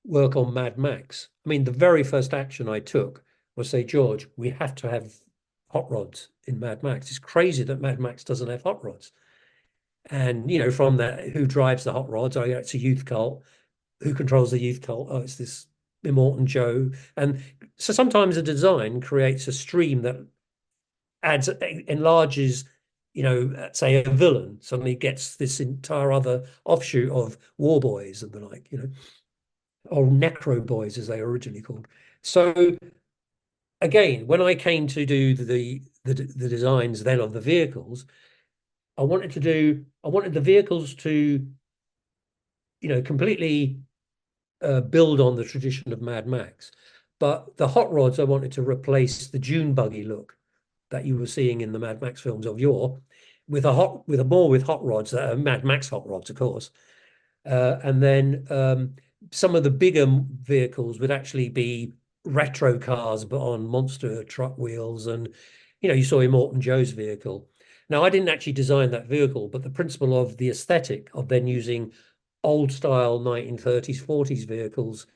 work on Mad Max, I mean, the very first action I took was say, George, we have to have hot rods in Mad Max. It's crazy that Mad Max doesn't have hot rods. And, from that, who drives the hot rods? Oh, yeah, it's a youth cult. Who controls the youth cult? Oh, it's this Immortan Joe. And so sometimes a design creates a stream that enlarges, say a villain suddenly gets this entire other offshoot of War Boys and the like, or Necro Boys as they were originally called. So again, when I came to do the designs then of the vehicles, I wanted the vehicles to, completely build on the tradition of Mad Max. But the hot rods, I wanted to replace the dune buggy look that you were seeing in the Mad Max films of yore, with hot rods that are Mad Max hot rods, of course. And then some of the bigger vehicles would actually be retro cars, but on monster truck wheels. And, you saw Immortan Joe's vehicle. Now, I didn't actually design that vehicle, but the principle of the aesthetic of then using old style 1930s, 40s vehicles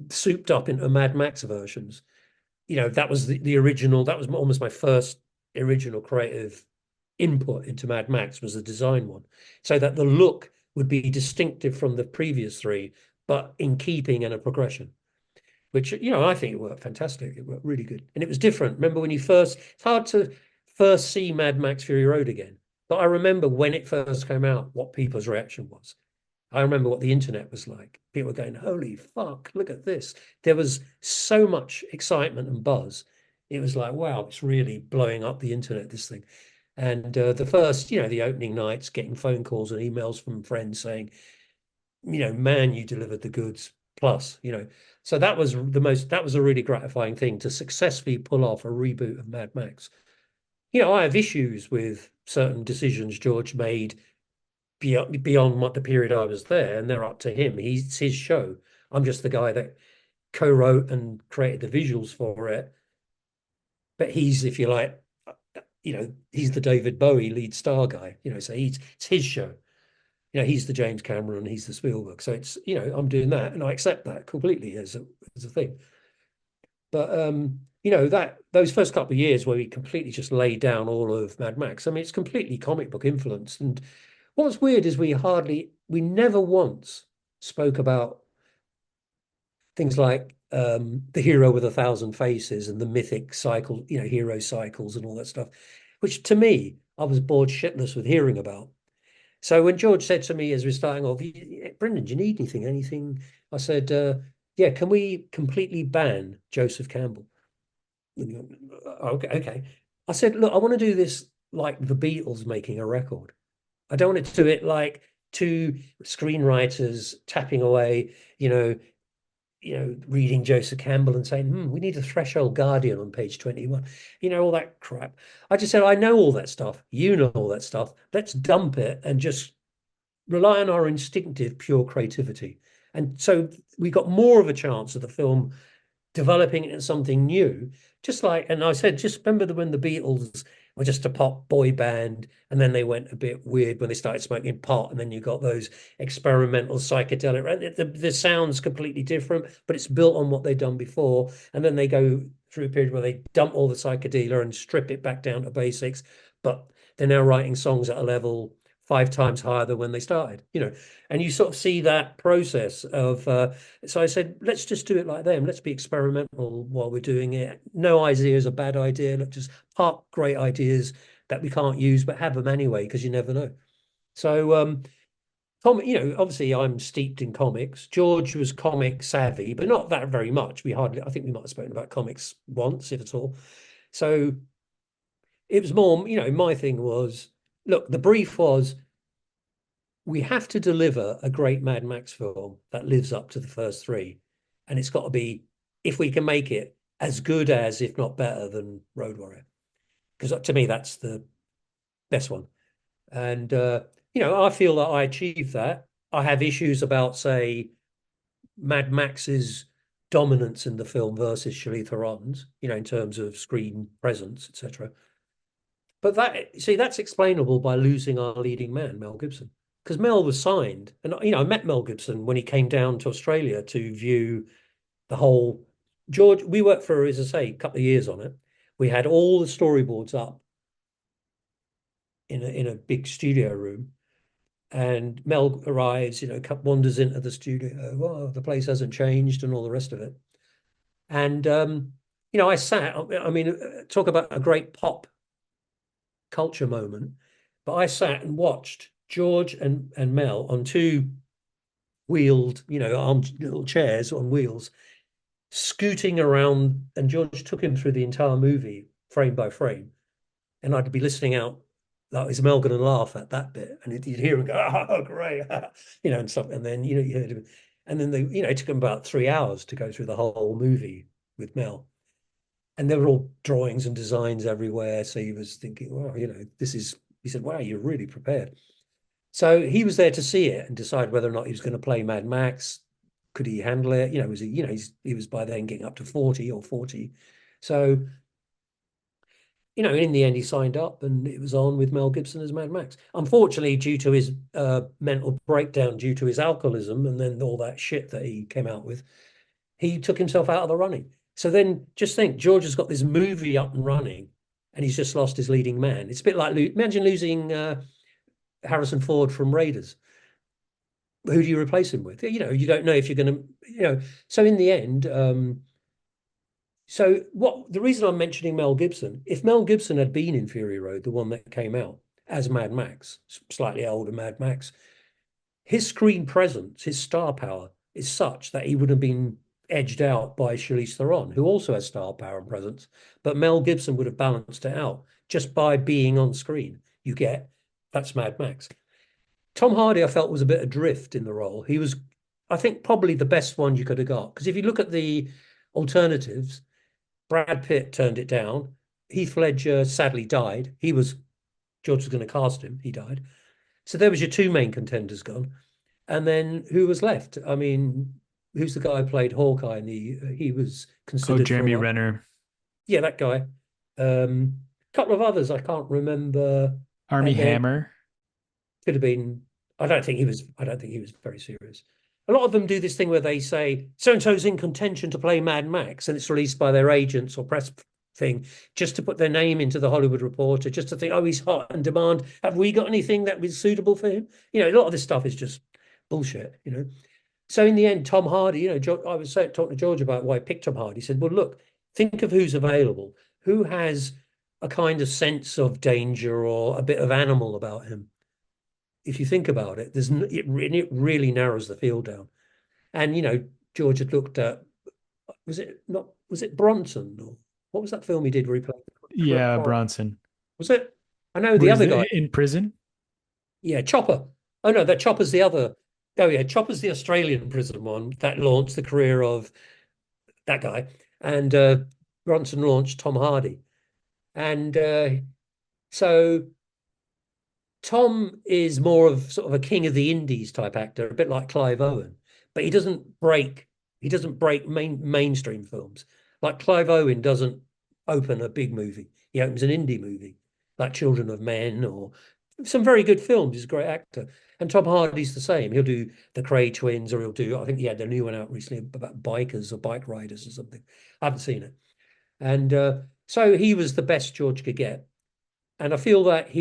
souped up into Mad Max versions. That was the original, that was almost my first original creative input into Mad Max, was the design one. So that the look would be distinctive from the previous three, but in keeping and a progression, which, I think it worked fantastic. It worked really good. And it was different. Remember when it's hard to first see Mad Max Fury Road again, but I remember when it first came out, what people's reaction was. I remember what the internet was like. People were going, holy fuck, look at this. There was so much excitement and buzz. It was like, wow, it's really blowing up the internet, this thing. And the first, the opening nights, getting phone calls and emails from friends saying, man, you delivered the goods plus, So that was a really gratifying thing to successfully pull off a reboot of Mad Max. I have issues with certain decisions George made beyond what the period I was there, and they're up to him. It's his show. I'm just the guy that co-wrote and created the visuals for it. But he's, if you like, he's the David Bowie lead star guy, so it's his show. He's the James Cameron, he's the Spielberg. So it's, I'm doing that and I accept that completely as a thing. But that those first couple of years where we completely just laid down all of Mad Max, I mean, it's completely comic book influenced. And what's weird is we never once spoke about things like the hero with 1,000 faces and the mythic cycle, hero cycles and all that stuff, which to me, I was bored shitless with hearing about. So when George said to me as we're starting off, Brendan, do you need anything? I said, yeah, can we completely ban Joseph Campbell? Okay. I said, look, I want to do this like the Beatles making a record. I don't want to do it like two screenwriters tapping away, reading Joseph Campbell and saying, we need a threshold guardian on page 21, all that crap. I just said, I know all that stuff. You know all that stuff. Let's dump it and just rely on our instinctive, pure creativity. And so we got more of a chance of the film developing into something new. Just like, and I said, just remember when the Beatles were just a pop boy band, and then they went a bit weird when they started smoking pot, and then you got those experimental psychedelic, right? The sound's completely different, but it's built on what they've done before. And then they go through a period where they dump all the psychedelia and strip it back down to basics, but they're now writing songs at a level 5 times higher than when they started, and you sort of see that process of, so I said, let's just do it like them. Let's be experimental while we're doing it. No idea is a bad idea. Let's just park great ideas that we can't use, but have them anyway, because you never know. So, obviously I'm steeped in comics. George was comic savvy, but not that very much. I think we might have spoken about comics once, if at all. So it was more, my thing was, look, the brief was, we have to deliver a great Mad Max film that lives up to the first three. And it's got to be, if we can make it, as good as, if not better than Road Warrior. Because to me, that's the best one. And, I feel that I achieved that. I have issues about, say, Mad Max's dominance in the film versus Charlize Theron's, in terms of screen presence, etc. But that's explainable by losing our leading man, Mel Gibson. Because Mel was signed. And, I met Mel Gibson when he came down to Australia to view the whole George. We worked for, as I say, a couple of years on it. We had all the storyboards up in a big studio room. And Mel arrives, wanders into the studio. Well, the place hasn't changed and all the rest of it. And, I sat, I mean, talk about a great pop culture moment. But I sat and watched George and Mel on two wheeled, armed little chairs on wheels, scooting around, and George took him through the entire movie, frame by frame. And I'd be listening out, like, is Mel going to laugh at that bit? And you'd hear him go, oh, great, and stuff. And then, you heard him. And then it took him about 3 hours to go through the whole movie with Mel. And there were all drawings and designs everywhere. So he was thinking, well, he said, wow, you're really prepared. So he was there to see it and decide whether or not he was going to play Mad Max. Could he handle it? Was he, he was by then getting up to 40 or 40. So, in the end, he signed up and it was on with Mel Gibson as Mad Max. Unfortunately, due to his mental breakdown, due to his alcoholism and then all that shit that he came out with, he took himself out of the running. So then just think, George has got this movie up and running and he's just lost his leading man. It's a bit like, imagine losing Harrison Ford from Raiders. Who do you replace him with? You don't know if you're going to, So in the end, the reason I'm mentioning Mel Gibson, if Mel Gibson had been in Fury Road, the one that came out as Mad Max, slightly older Mad Max, his screen presence, his star power is such that he would have been edged out by Charlize Theron, who also has star power and presence. But Mel Gibson would have balanced it out just by being on screen. That's Mad Max. Tom Hardy, I felt, was a bit adrift in the role. He was, I think, probably the best one you could have got. Because if you look at the alternatives, Brad Pitt turned it down. Heath Ledger sadly died. George was going to cast him. He died. So there was your two main contenders gone. And then who was left? I mean, who's the guy who played Hawkeye? And he was considered. Jeremy Renner. Yeah, that guy. Couple of others I can't remember. Armie Hammer. Could have been. I don't think he was very serious. A lot of them do this thing where they say so-and-so's in contention to play Mad Max, and it's released by their agents or press thing just to put their name into the Hollywood Reporter, just to think, oh, he's hot and demand. Have we got anything that was suitable for him? A lot of this stuff is just bullshit. So in the end, Tom Hardy. I was talking to George about why I picked Tom Hardy. He said, well, look, think of who's available, who has a kind of sense of danger or a bit of animal about him. If you think about it, it really narrows the field down. And George had looked at, was it Bronson, or what was that film he did where he played? Yeah, Bronson. Was it? I know the other guy in prison. Yeah, Chopper. Oh no, that Chopper's the other. Oh yeah, Chopper's the Australian prison one that launched the career of that guy, and Bronson launched Tom Hardy, and so. Tom is more of sort of a king of the indies type actor, a bit like Clive Owen, but he doesn't break mainstream films. Like Clive Owen doesn't open a big movie. He opens an indie movie, like Children of Men or some very good films. He's a great actor. And Tom Hardy's the same. He'll do the Cray Twins, or he'll do, I think he had a new one out recently about bikers or bike riders or something. I haven't seen it. And so he was the best George could get. And I feel that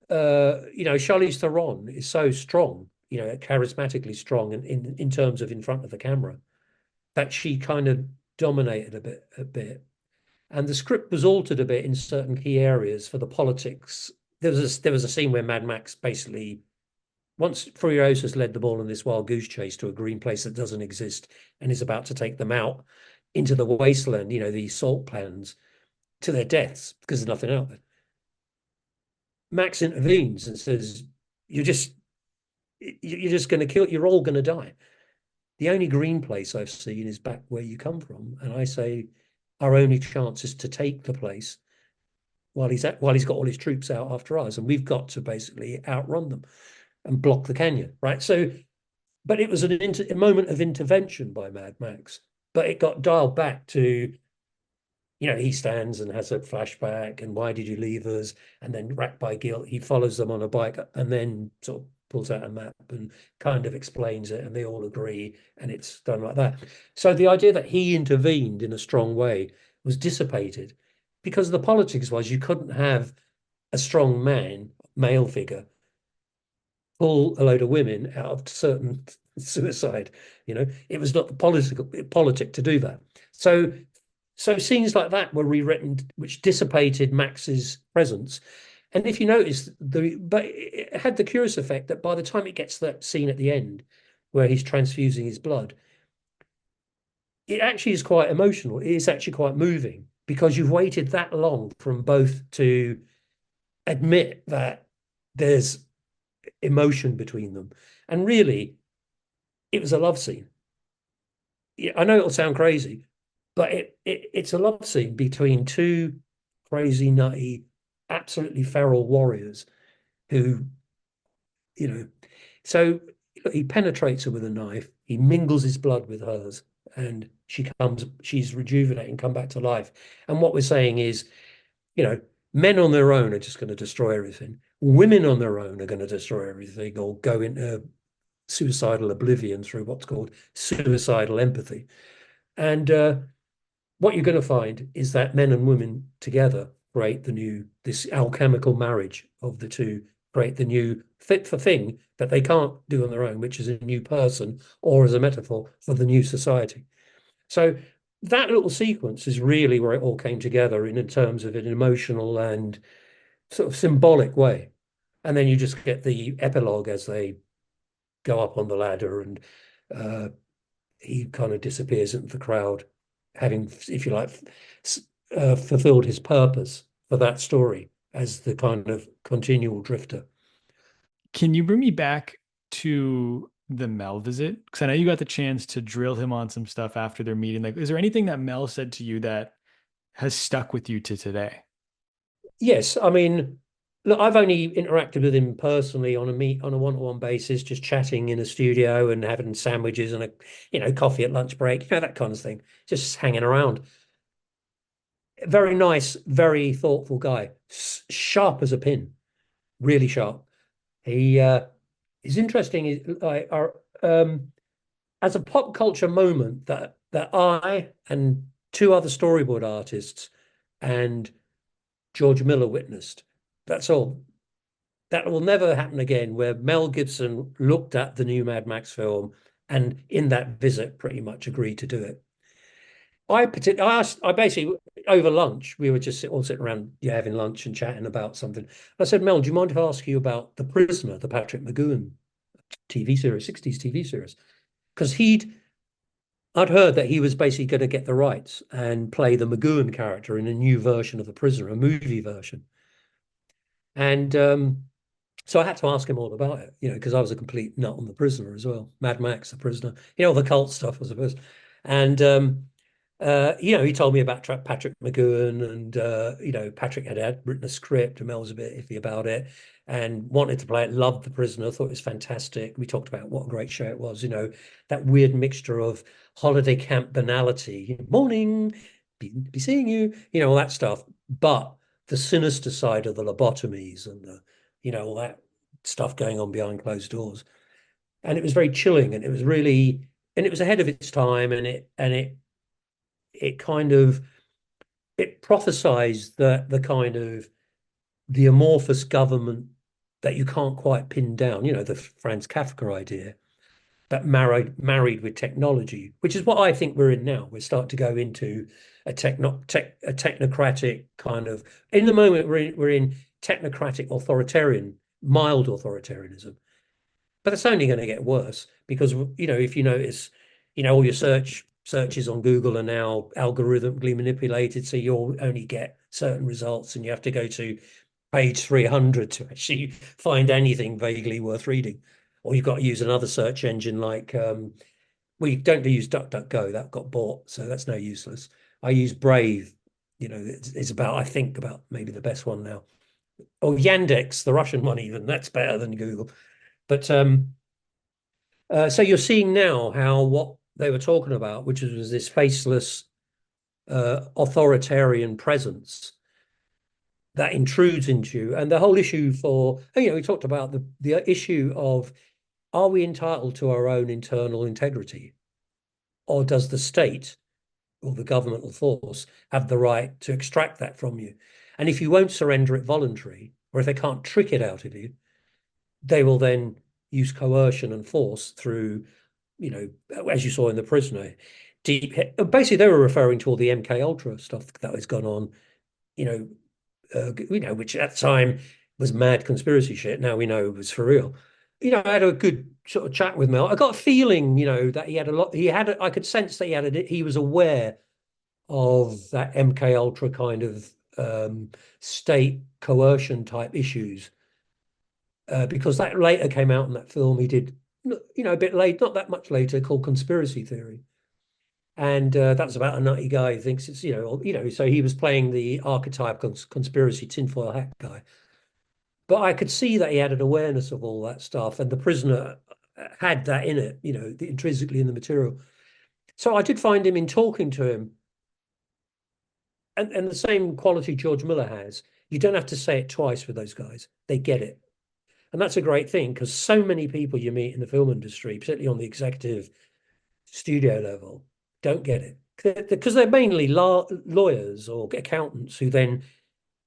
Charlize Theron is so strong, charismatically strong in terms of in front of the camera, that she kind of dominated a bit. And the script was altered a bit in certain key areas for the politics. There was a scene where Mad Max basically, once Furiosa's led the ball in this wild goose chase to a green place that doesn't exist and is about to take them out into the wasteland, the salt pans, to their deaths because there's nothing out there. Max intervenes and says, you're just going to kill, you're all going to die. The only green place I've seen is back where you come from. And I say, our only chance is to take the place while he's got all his troops out after us. And we've got to basically outrun them and block the canyon, right? So, but it was a moment of intervention by Mad Max, but it got dialed back to, he stands and has a flashback, and why did you leave us? And then, racked by guilt, he follows them on a bike and then sort of pulls out a map and kind of explains it, and they all agree, and it's done like that. So the idea that he intervened in a strong way was dissipated because the politics was you couldn't have a strong male figure, pull a load of women out of certain suicide. It was not the politic to do that. So scenes like that were rewritten, which dissipated Max's presence. And if you notice, but it had the curious effect that by the time it gets to that scene at the end, where he's transfusing his blood, it actually is quite emotional. It is actually quite moving because you've waited that long from both to admit that there's emotion between them. And really, it was a love scene. Yeah, I know it'll sound crazy, but it's a love scene between two crazy, nutty, absolutely feral warriors who, you know, so he penetrates her with a knife, he mingles his blood with hers, and she's rejuvenating, come back to life. And what we're saying is, you know, men on their own are just going to destroy everything. Women on their own are going to destroy everything or go into suicidal oblivion through what's called suicidal empathy. And what you're going to find is that men and women together create this alchemical marriage of the two, create the new fit for thing that they can't do on their own, which is a new person or as a metaphor for the new society. So that little sequence is really where it all came together in terms of an emotional and sort of symbolic way. And then you just get the epilogue as they go up on the ladder and he kind of disappears into the crowd, having, if you like, fulfilled his purpose for that story as the kind of continual drifter. Can you bring me back to the Mel visit? Because I know you got the chance to drill him on some stuff after their meeting. Like, is there anything that Mel said to you that has stuck with you to today? Yes, I mean, look, I've only interacted with him personally on a one-to-one basis, just chatting in a studio and having sandwiches and coffee at lunch break, that kind of thing, just hanging around. Very nice, very thoughtful guy, sharp as a pin, really sharp. He is interesting. As a pop culture moment that I and two other storyboard artists and George Miller witnessed. That's all. That will never happen again, where Mel Gibson looked at the new Mad Max film and in that visit pretty much agreed to do it. I basically, over lunch, we were just all sitting around, having lunch and chatting about something. I said, Mel, do you mind if I ask you about The Prisoner, the Patrick McGoohan TV series, 60s TV series? Because I'd heard that he was basically going to get the rights and play the McGoohan character in a new version of The Prisoner, a movie version. And so I had to ask him all about it, because I was a complete nut on The Prisoner as well. Mad Max, The Prisoner, the cult stuff, I suppose. And he told me about Patrick McGoohan, and Patrick had written a script, and Mel was a bit iffy about it, and wanted to play it. Loved The Prisoner, thought it was fantastic. We talked about what a great show it was. That weird mixture of holiday camp banality, morning, be seeing you, all that stuff, but the sinister side of the lobotomies and all that stuff going on behind closed doors. And it was very chilling, and it was ahead of its time, and it kind of prophesized the kind of the amorphous government that you can't quite pin down, the Franz Kafka idea, but married with technology, which is what I think we're in now. We're starting to go into a technocratic kind of, in the moment we're in technocratic mild authoritarianism. But it's only going to get worse because, if you notice, all your searches on Google are now algorithmically manipulated, so you'll only get certain results, and you have to go to page 300 to actually find anything vaguely worth reading. Or you've got to use another search engine like, we don't use DuckDuckGo, that got bought, so that's now useless. I use Brave, it's I think about maybe the best one now. Or Yandex, the Russian one even, that's better than Google. But so you're seeing now how what they were talking about, which was this faceless authoritarian presence that intrudes into you, and the whole issue we talked about the issue of, are we entitled to our own internal integrity, or does the state or the governmental force have the right to extract that from you? And if you won't surrender it voluntarily, or if they can't trick it out of you, they will then use coercion and force through, as you saw in The Prisoner, basically they were referring to all the MK Ultra stuff that has gone on, which at the time was mad conspiracy shit. Now we know it was for real. I had a good sort of chat with Mel. I got a feeling, that he had a lot. I could sense that he was aware of that MK Ultra kind of state coercion type issues, because that later came out in that film he did, a bit late, not that much later, called Conspiracy Theory. And that's about a nutty guy who thinks it's, so he was playing the archetype conspiracy tinfoil hat guy. But I could see that he had an awareness of all that stuff, and The Prisoner had that in it, intrinsically in the material. So I did find him, in talking to him, and the same quality George Miller has. You don't have to say it twice with those guys; they get it, and that's a great thing, because so many people you meet in the film industry, particularly on the executive studio level, don't get it, because they're mainly lawyers or accountants who then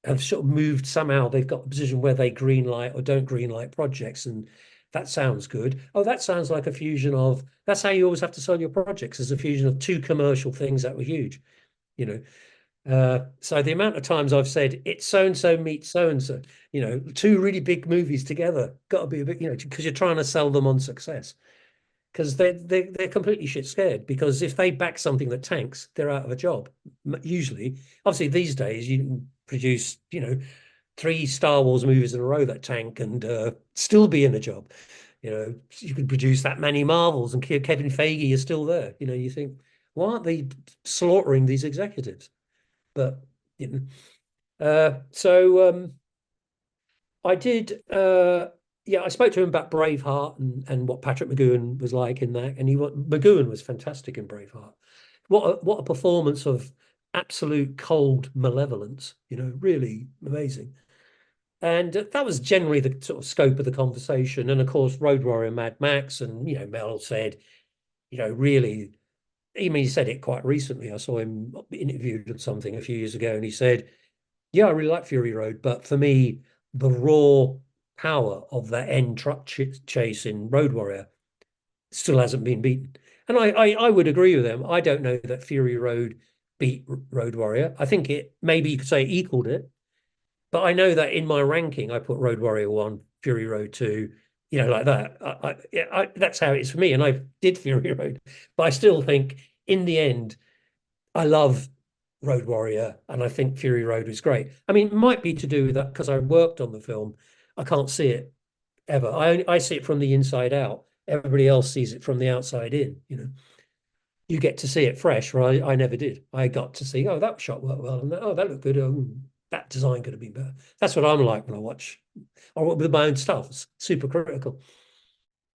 have sort of moved somehow. They've got a position where they green light or don't green light projects, and that sounds good. Oh, that sounds like a fusion of. That's how you always have to sell your projects, as a fusion of two commercial things that were huge, you know. So the amount of times I've said it's so and so meets so and so, two really big movies together, got to be a bit, because you're trying to sell them on success. Because they're completely shit scared, because if they back something that tanks, they're out of a job. Usually, obviously these days you can produce, 3 Star Wars movies in a row that tank and still be in a job. You can produce that many Marvels and Kevin Feige is still there. You think, why aren't they slaughtering these executives? But so I did. Yeah, I spoke to him about Braveheart and what Patrick McGoohan was like in that, and McGoohan was fantastic in Braveheart. What a performance of absolute cold malevolence, really amazing. And that was generally the sort of scope of the conversation. And of course, Road Warrior, Mad Max, and Mel said, really, he said it quite recently. I saw him interviewed on something a few years ago, and he said, "Yeah, I really like Fury Road, but for me, the raw power of that end truck chase in Road Warrior still hasn't been beaten." And I would agree with him. I don't know that Fury Road beat Road Warrior. I think it, maybe you could say, equaled it. But I know that in my ranking, I put Road Warrior 1, Fury Road 2, like that. That's how it is for me. And I did Fury Road. But I still think, in the end, I love Road Warrior, and I think Fury Road was great. I mean, it might be to do with that because I worked on the film. I can't see it ever. I see it from the inside out. Everybody else sees it from the outside in. You get to see it fresh, where I never did. I got to see, oh, that shot worked well, and that looked good. That design could have been better. That's what I'm like when I watch, or with my own stuff. It's super critical.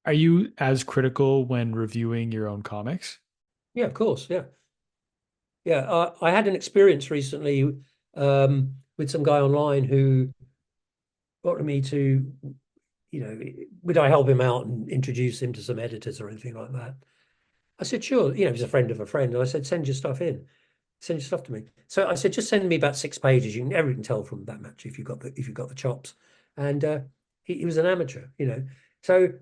Are you as critical when reviewing your own comics? Yeah, of course. Yeah. Yeah. I had an experience recently with some guy online who wanted me to, would I help him out and introduce him to some editors or anything like that? I said, sure. He's a friend of a friend. And I said, send your stuff in. Send your stuff to me. So I said, just send me about 6 pages. You can never can tell from that much if you've got the chops. And he was an amateur, So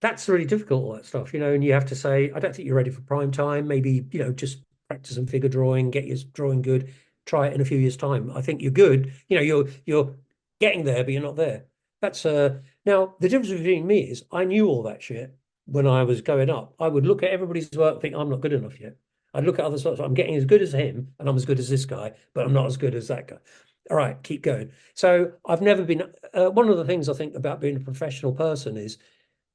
that's really difficult, all that stuff, and you have to say, I don't think you're ready for prime time. Maybe, just practice some figure drawing, get your drawing good, try it in a few years' time. I think you're good. You're getting there, but you're not there. That's now the difference between me is I knew all that shit when I was going up. I would look at everybody's work and think, I'm not good enough yet. I'd look at other stuff. I'm getting as good as him, and I'm as good as this guy, but I'm not as good as that guy. All right, keep going. So I've never been. One of the things I think about being a professional person is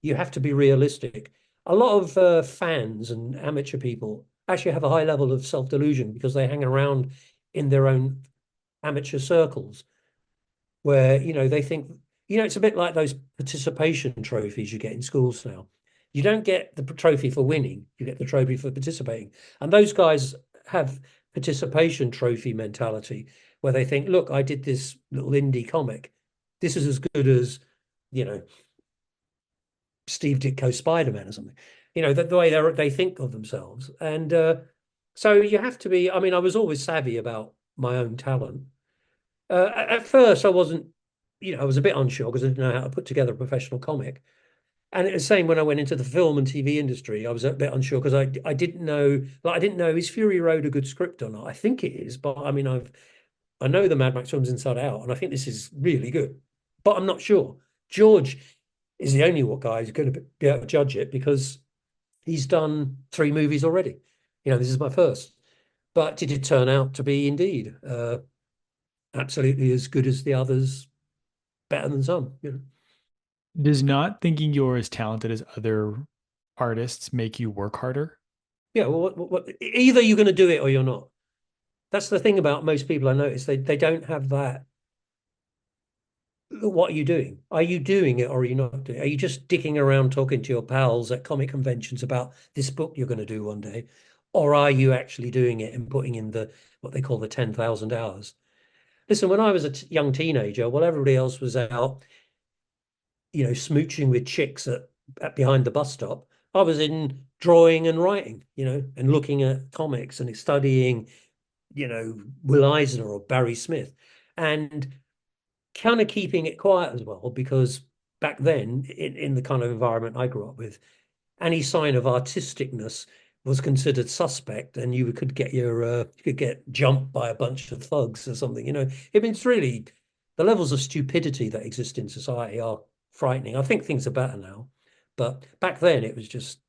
you have to be realistic. A lot of fans and amateur people actually have a high level of self-delusion because they hang around in their own amateur circles where, they think, it's a bit like those participation trophies you get in schools now. You don't get the trophy for winning, you get the trophy for participating. And those guys have participation trophy mentality where they think, look, I did this little indie comic. This is as good as, Steve Ditko's Spider-Man or something, the way they think of themselves. And so you have to be, I mean, I was always savvy about my own talent. At first I wasn't, I was a bit unsure because I didn't know how to put together a professional comic. And it was the same when I went into the film and TV industry. I was a bit unsure because I didn't know, is Fury Road a good script or not? I think it is, but I mean, I know the Mad Max films inside out, and I think this is really good, but I'm not sure. George is the only guy who's going to be able to judge it because he's done 3 movies already. This is my first. But did it turn out to be indeed absolutely as good as the others, better than some? Does not thinking you're as talented as other artists make you work harder? Yeah, well, either you're going to do it or you're not. That's the thing about most people I notice. They don't have that. What are you doing? Are you doing it or are you not doing it? Are you just dicking around talking to your pals at comic conventions about this book you're going to do one day? Or are you actually doing it and putting in what they call the 10,000 hours? Listen, when I was a young teenager, while everybody else was out, smooching with chicks at behind the bus stop, I was in drawing and writing, and looking at comics and studying, Will Eisner or Barry Smith, and kind of keeping it quiet as well, because back then, in the kind of environment I grew up with, any sign of artisticness was considered suspect, and you could get jumped by a bunch of thugs or something. It's really the levels of stupidity that exist in society are frightening. I think things are better now, but back then it was just,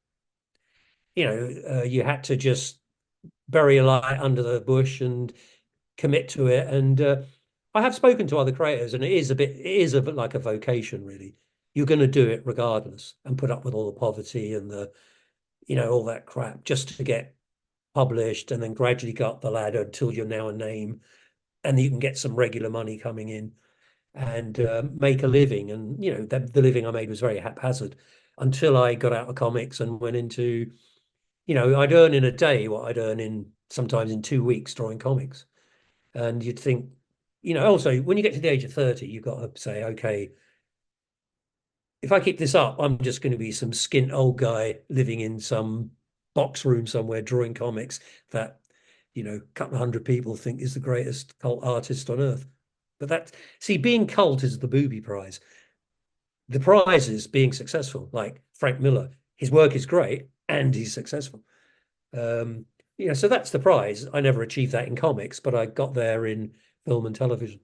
you had to just bury a light under the bush and commit to it. And I have spoken to other creators, and it is a bit like a vocation, really. You're going to do it regardless and put up with all the poverty and all that crap just to get published, and then gradually go up the ladder until you're now a name and you can get some regular money coming in and make a living. And, the living I made was very haphazard until I got out of comics and went into, I'd earn in a day what I'd earn sometimes in 2 weeks drawing comics. And you'd think, also when you get to the age of 30, you've got to say, okay, if I keep this up, I'm just going to be some skint old guy living in some box room somewhere drawing comics that, a couple of hundred people think is the greatest cult artist on earth. But being cult is the booby prize. The prize is being successful, like Frank Miller. His work is great and he's successful. So that's the prize. I never achieved that in comics, but I got there in film and television.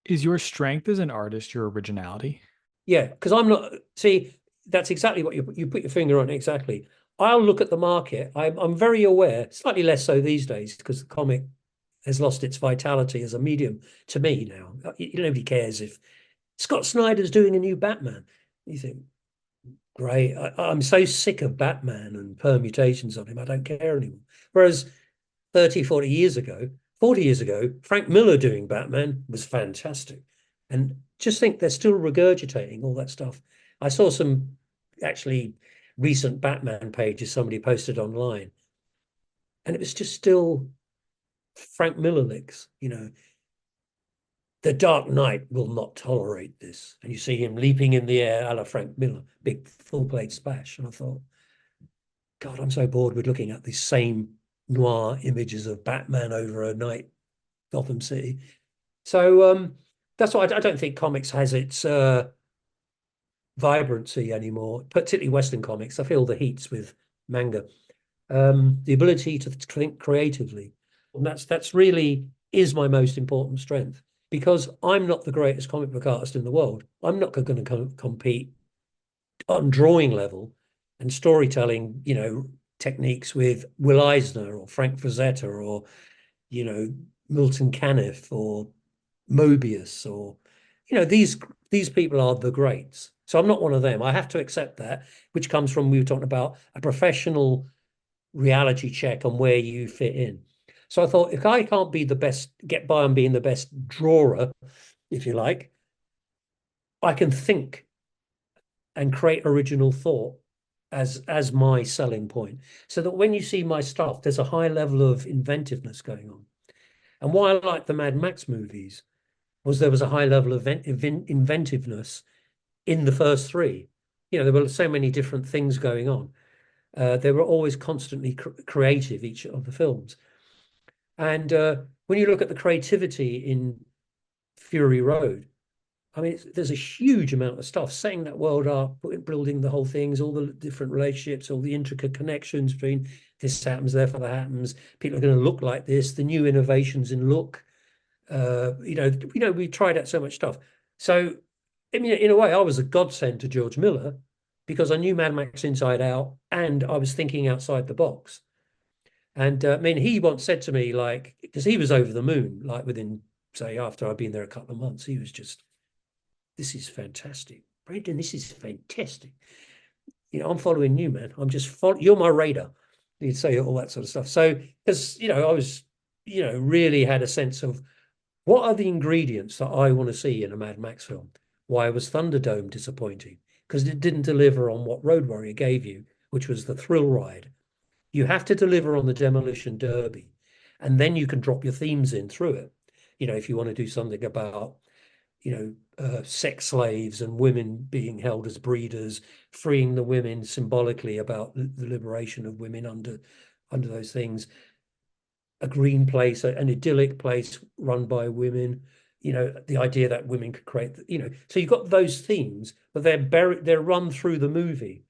Is your strength as an artist your originality? Yeah, because I'm not. See, that's exactly what you put your finger on. Exactly. I'll look at the market. I'm very aware, slightly less so these days, because the comic has lost its vitality as a medium to me now. Nobody cares if Scott Snyder's doing a new Batman. You think, great. I'm so sick of Batman and permutations on him. I don't care anymore. Whereas 30, 40 years ago, Frank Miller doing Batman was fantastic. And just think they're still regurgitating all that stuff. I saw some actually recent Batman pages somebody posted online, and it was just still Frank Miller licks. The Dark Knight will not tolerate this. And you see him leaping in the air a la Frank Miller, big full plate splash. And I thought, God, I'm so bored with looking at these same noir images of Batman over a night, Gotham City. So that's why I don't think comics has its vibrancy anymore, particularly Western comics. I feel the heats with manga. The ability to think creatively. And that's really is my most important strength, because I'm not the greatest comic book artist in the world. I'm not going to compete on drawing level and storytelling, techniques with Will Eisner or Frank Frazetta or, Milton Caniff or Mobius or, these people are the greats. So I'm not one of them. I have to accept that, which comes from, we were talking about a professional reality check on where you fit in. So I thought, if I can't be the best, get by on being the best drawer, if you like, I can think and create original thought as my selling point. So that when you see my stuff, there's a high level of inventiveness going on. And why I like the Mad Max movies was there was a high level of inventiveness in the first three. There were so many different things going on. They were always constantly creative, each of the films. And when you look at the creativity in Fury Road, I mean, there's a huge amount of stuff, setting that world up, building the whole things, all the different relationships, all the intricate connections between this happens, therefore that happens. People are going to look like this, the new innovations in look. We tried out so much stuff. So I mean, in a way, I was a godsend to George Miller because I knew Mad Max Inside Out and I was thinking outside the box. And I mean, he once said to me, like, because he was over the moon, like within, say, after I'd been there a couple of months, he was just, this is fantastic. Brendan, this is fantastic. I'm following you, man. I'm just following, you're my radar. He'd say all that sort of stuff. So, because, I was, really had a sense of what are the ingredients that I want to see in a Mad Max film? Why was Thunderdome disappointing? Because it didn't deliver on what Road Warrior gave you, which was the thrill ride. You have to deliver on the Demolition Derby, and then you can drop your themes in through it. If you want to do something about, sex slaves and women being held as breeders, freeing the women symbolically about the liberation of women under those things. A green place, an idyllic place run by women. The idea that women could create. So you've got those themes, but they're run through the movie,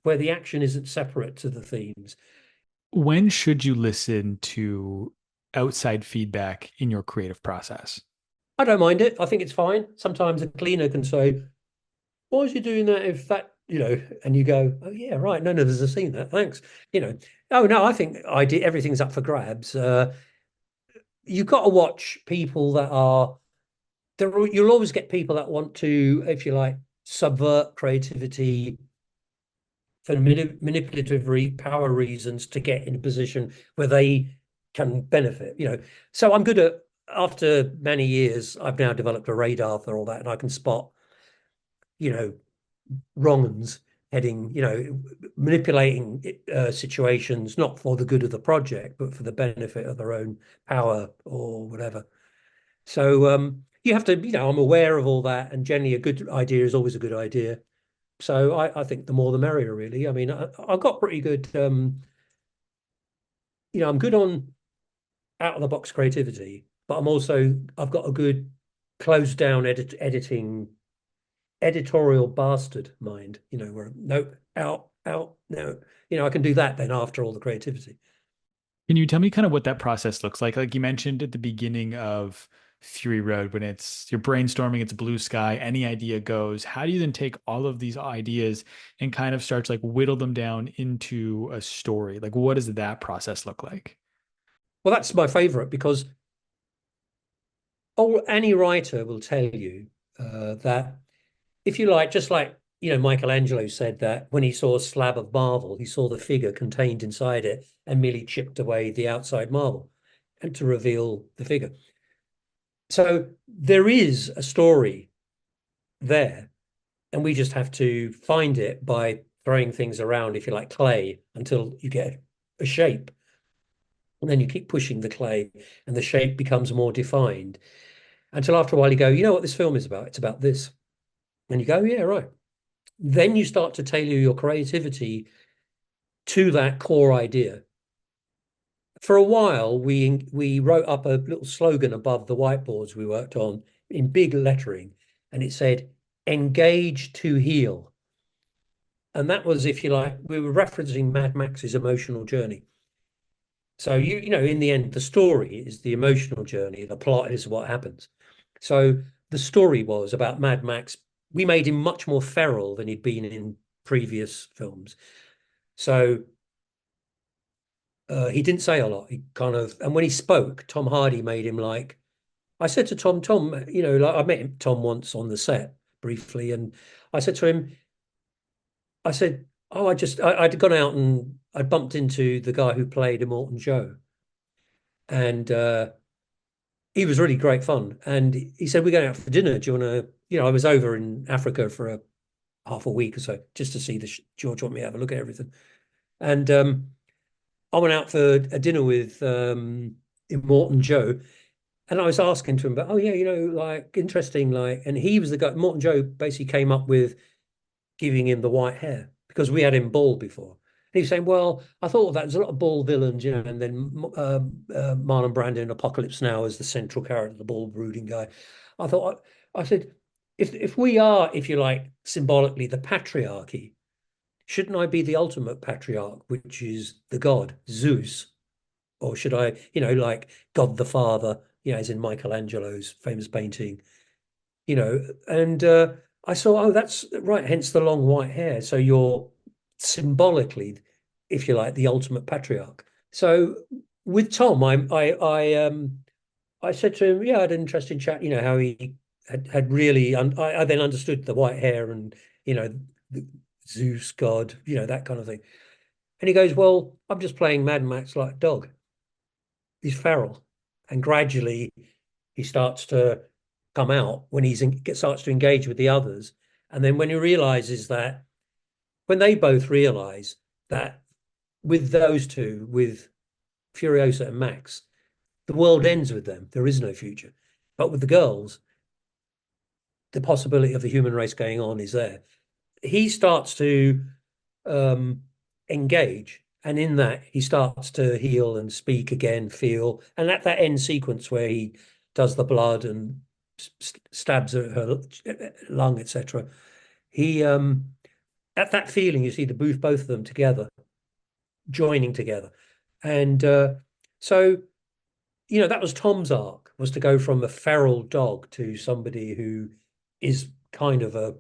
where the action isn't separate to the themes. When should you listen to outside feedback in your creative process? I don't mind it. I think it's fine. Sometimes a cleaner can say, why is he doing that if that, and you go, oh yeah, right. No, there's a scene that, thanks. Oh no, I think everything's up for grabs. You've got to watch people that are there. You'll always get people that want to, if you like, subvert creativity for manipulative power reasons to get in a position where they can benefit. So I'm good at, after many years, I've now developed a radar for all that, and I can spot, wrong uns heading, manipulating situations, not for the good of the project, but for the benefit of their own power or whatever. So you have to, I'm aware of all that, and generally a good idea is always a good idea. So I think the more the merrier, really. I mean, I've got pretty good, I'm good on out of the box creativity, but I've got a good closed down editing editorial bastard mind, where nope, out, no, I can do that then after all the creativity. Can you tell me kind of what that process looks like? Like you mentioned at the beginning of Fury Road, when you're brainstorming, it's blue sky, any idea goes. How do you then take all of these ideas and kind of start to like whittle them down into a story? Like, what does that process look like? Well, that's my favorite because any writer will tell you that if you like, just like, Michelangelo said that when he saw a slab of marble, he saw the figure contained inside it and merely chipped away the outside marble and to reveal the figure. So there is a story there, and we just have to find it by throwing things around, if you like, clay, until you get a shape. And then you keep pushing the clay and the shape becomes more defined until after a while you go, you know what this film is about? It's about this. And you go, yeah, right. Then you start to tailor your creativity to that core idea. For a while, we wrote up a little slogan above the whiteboards we worked on in big lettering, and it said, engage to heal. And that was, if you like, we were referencing Mad Max's emotional journey. So, in the end, the story is the emotional journey. The plot is what happens. So the story was about Mad Max. We made him much more feral than he'd been in previous films. So he didn't say a lot. He kind of, and when he spoke, Tom Hardy made him like, I said to Tom, like I met Tom once on the set briefly, and I said to him, I said, oh, I'd gone out and I bumped into the guy who played Immortan Joe. And he was really great fun. And he said, we're going out for dinner. Do you want to, I was over in Africa for half a week or so just to see George want me to have a look at everything. And I went out for a dinner with Immortan Joe. And I was asking to him, but, oh, yeah, like, interesting, like, and he was the guy, Immortan Joe basically came up with giving him the white hair because we had him bald before. And he was saying, well, I thought of that. There's a lot of bald villains, and then Marlon Brando in Apocalypse Now as the central character, the bald brooding guy. I said, if we are, if you like, symbolically the patriarchy, shouldn't I be the ultimate patriarch, which is the god, Zeus? Or should I, like God the Father, as in Michelangelo's famous painting, and I saw, oh, that's right, hence the long white hair. So you're symbolically, if you like, the ultimate patriarch. So with Tom, I said to him, yeah, I had an interesting chat, how he had really, I then understood the white hair and, the Zeus god, that kind of thing. And he goes, well, I'm just playing Mad Max like a dog. He's feral. And gradually he starts to come out when starts to engage with the others. And then when he realizes that, when they both realize that with those two, with Furiosa and Max, the world ends with them. There is no future. But with the girls, the possibility of the human race going on is there. He starts to engage, and in that he starts to heal and speak again, feel, and at that end sequence where he does the blood and stabs her lung, etc. He at that feeling, you see both of them together, joining together, and so that was Tom's arc, was to go from a feral dog to somebody who is kind of a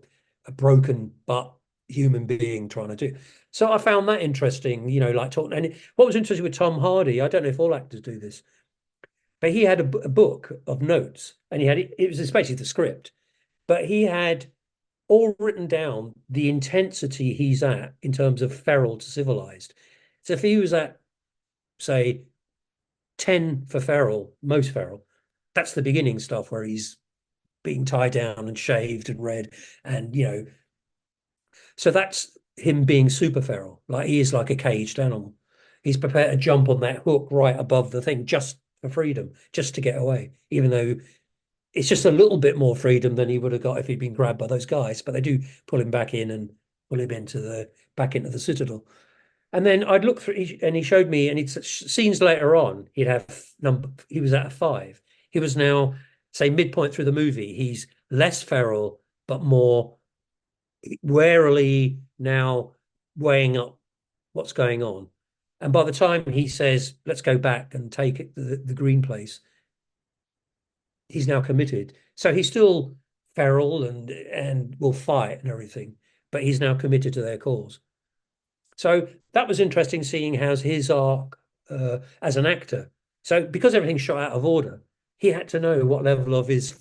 broken but human being trying to do. So I found that interesting, like talking. And what was interesting with Tom Hardy, I don't know if all actors do this, but he had a book of notes, and it was basically the script, but he had all written down the intensity he's at in terms of feral to civilized. So if he was at, say, 10 for feral, most feral, that's the beginning stuff where he's being tied down and shaved and red. And, so that's him being super feral. Like he is like a caged animal. He's prepared to jump on that hook right above the thing just for freedom, just to get away, even though it's just a little bit more freedom than he would have got if he'd been grabbed by those guys. But they do pull him back in and pull him back into the citadel. And then I'd look through, and he showed me, and it's scenes later on, he was at a 5. He was now, say, midpoint through the movie, he's less feral, but more warily now weighing up what's going on. And by the time he says, let's go back and take it, the green place, he's now committed. So he's still feral and will fight and everything, but he's now committed to their cause. So that was interesting seeing how's his arc as an actor. So because everything's shot out of order, he had to know what level of his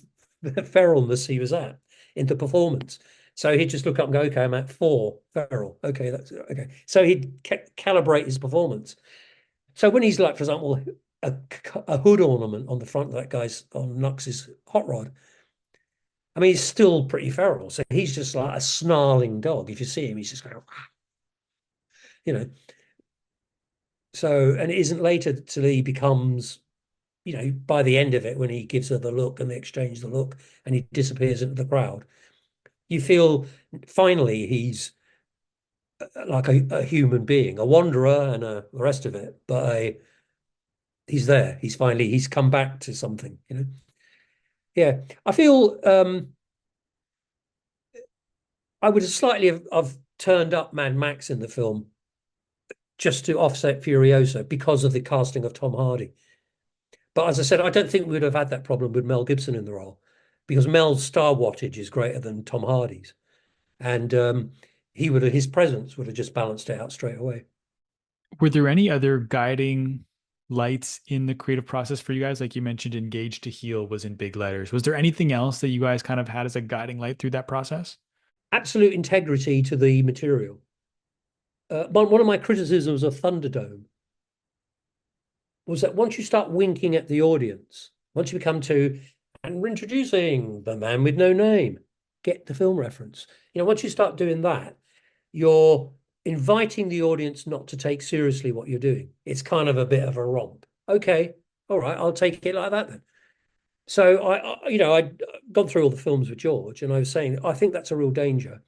feralness he was at in the performance. So he'd just look up and go, okay, I'm at 4 feral. Okay, that's okay. So he'd calibrate his performance. So when he's like, for example, a hood ornament on the front of that guy's on Nux's hot rod, I mean, he's still pretty feral. So he's just like a snarling dog. If you see him, he's just going, So, and it isn't later till he becomes, by the end of it, when he gives her the look and they exchange the look and he disappears into the crowd, you feel finally he's like a human being, a wanderer and the rest of it, but he's there. He's come back to something, Yeah, I feel I would have turned up Mad Max in the film just to offset Furiosa because of the casting of Tom Hardy. But as I said, I don't think we would have had that problem with Mel Gibson in the role, because Mel's star wattage is greater than Tom Hardy's, and his presence would have just balanced it out straight away. Were there any other guiding lights in the creative process for you guys? Like you mentioned, engage to heal was in big letters. Was there anything else that you guys kind of had as a guiding light through that process? Absolute integrity to the material. One of my criticisms of Thunderdome was that once you start winking at the audience, once you become to, and we're introducing the man with no name, get the film reference. Once you start doing that, you're inviting the audience not to take seriously what you're doing. It's kind of a bit of a romp. Okay, all right, I'll take it like that then. So I'd gone through all the films with George, and I was saying, I think that's a real danger.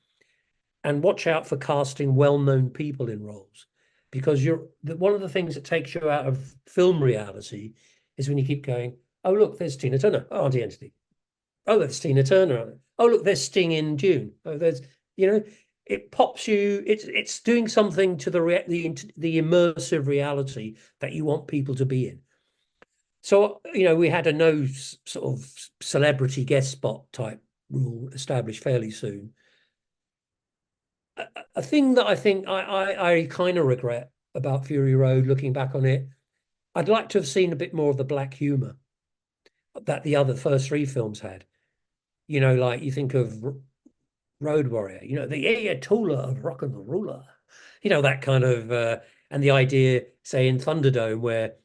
And watch out for casting well-known people in roles, because one of the things that takes you out of film reality is when you keep going, oh, look, there's Tina Turner. Oh, Auntie Entity. Oh, there's Tina Turner. Oh, look, there's Sting in Dune. Oh, there's, it pops you. It's doing something to the immersive reality that you want people to be in. So, we had a no sort of celebrity guest spot type rule established fairly soon. A thing that I think I kind of regret about Fury Road, looking back on it, I'd like to have seen a bit more of the black humor that the other first three films had. You know, like you think of Road Warrior, you know, the Ayatollah of rock and the ruler, you know, that kind of, and the idea, say, in Thunderdome, where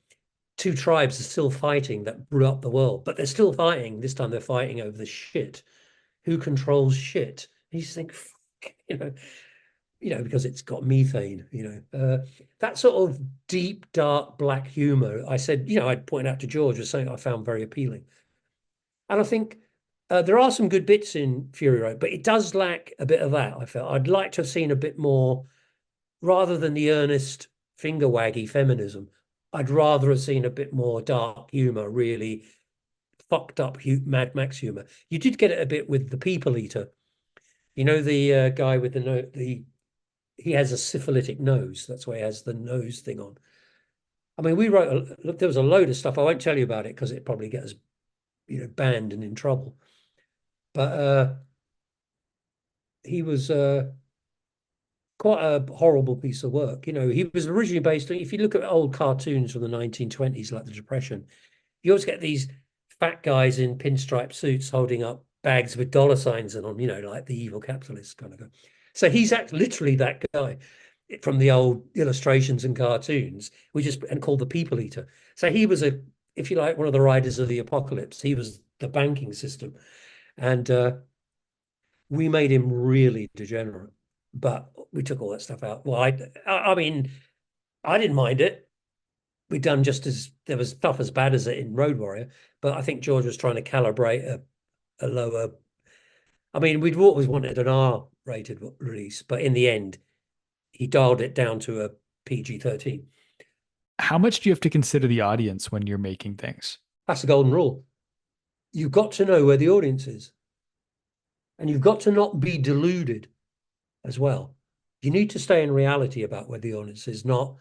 two tribes are still fighting that blew up the world, but they're still fighting. This time they're fighting over the shit. Who controls shit? And you just think, you know, because it's got methane, that sort of deep, dark, black humor. I said, I'd point out to George as something I found very appealing. And I think there are some good bits in Fury Road, but it does lack a bit of that, I felt. I'd like to have seen a bit more, rather than the earnest finger waggy feminism. I'd rather have seen a bit more dark humor, really fucked up Mad Max humor. You did get it a bit with the People Eater. You know, the guy with he has a syphilitic nose. That's why he has the nose thing on. I mean, there was a load of stuff. I won't tell you about it because it probably gets us, banned and in trouble. But he was quite a horrible piece of work. He was originally based on, if you look at old cartoons from the 1920s, like the Depression, you always get these fat guys in pinstripe suits holding up bags with dollar signs on them, like the evil capitalist kind of guy. So he's literally that guy from the old illustrations and cartoons, and called the People Eater. So he was if you like, one of the riders of the apocalypse. He was the banking system. And we made him really degenerate, but we took all that stuff out. Well, I mean, I didn't mind it. We'd done there was stuff as bad as it in Road Warrior, but I think George was trying to calibrate a lower. I mean, we'd always wanted an R-rated release, but in the end, he dialed it down to a PG-13. How much do you have to consider the audience when you're making things? That's the golden rule. You've got to know where the audience is. And you've got to not be deluded as well. You need to stay in reality about where the audience is, not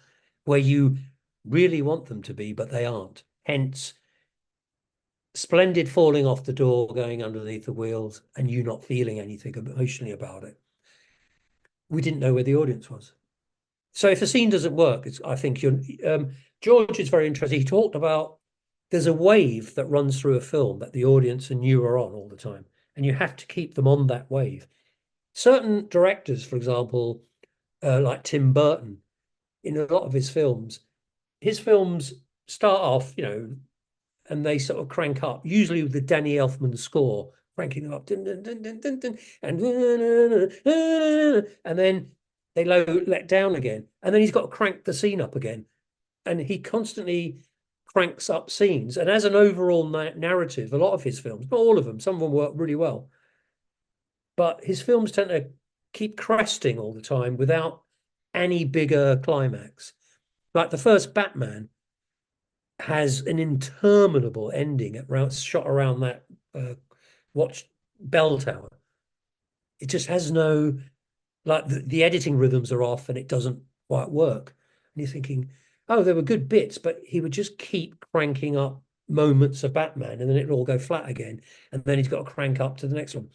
where you really want them to be, but they aren't. Hence, Splendid falling off the door, going underneath the wheels, and you not feeling anything emotionally about it. We didn't know where the audience was. So if a scene doesn't work, I think George is very interesting. He talked about there's a wave that runs through a film that the audience and you are on all the time, and you have to keep them on that wave. Certain directors, for example, like Tim Burton, in a lot of his films start off, and they sort of crank up, usually with the Danny Elfman score, cranking them up, dun, dun, dun, dun, dun, dun, and then they let down again. And then he's got to crank the scene up again. And he constantly cranks up scenes. And as an overall narrative, a lot of his films, not all of them, some of them work really well, but his films tend to keep cresting all the time without any bigger climax. Like the first Batman has an interminable ending shot around that watch bell tower. It just has no, like the editing rhythms are off and it doesn't quite work. And you're thinking, oh, there were good bits, but he would just keep cranking up moments of Batman and then it'll all go flat again. And then he's got to crank up to the next one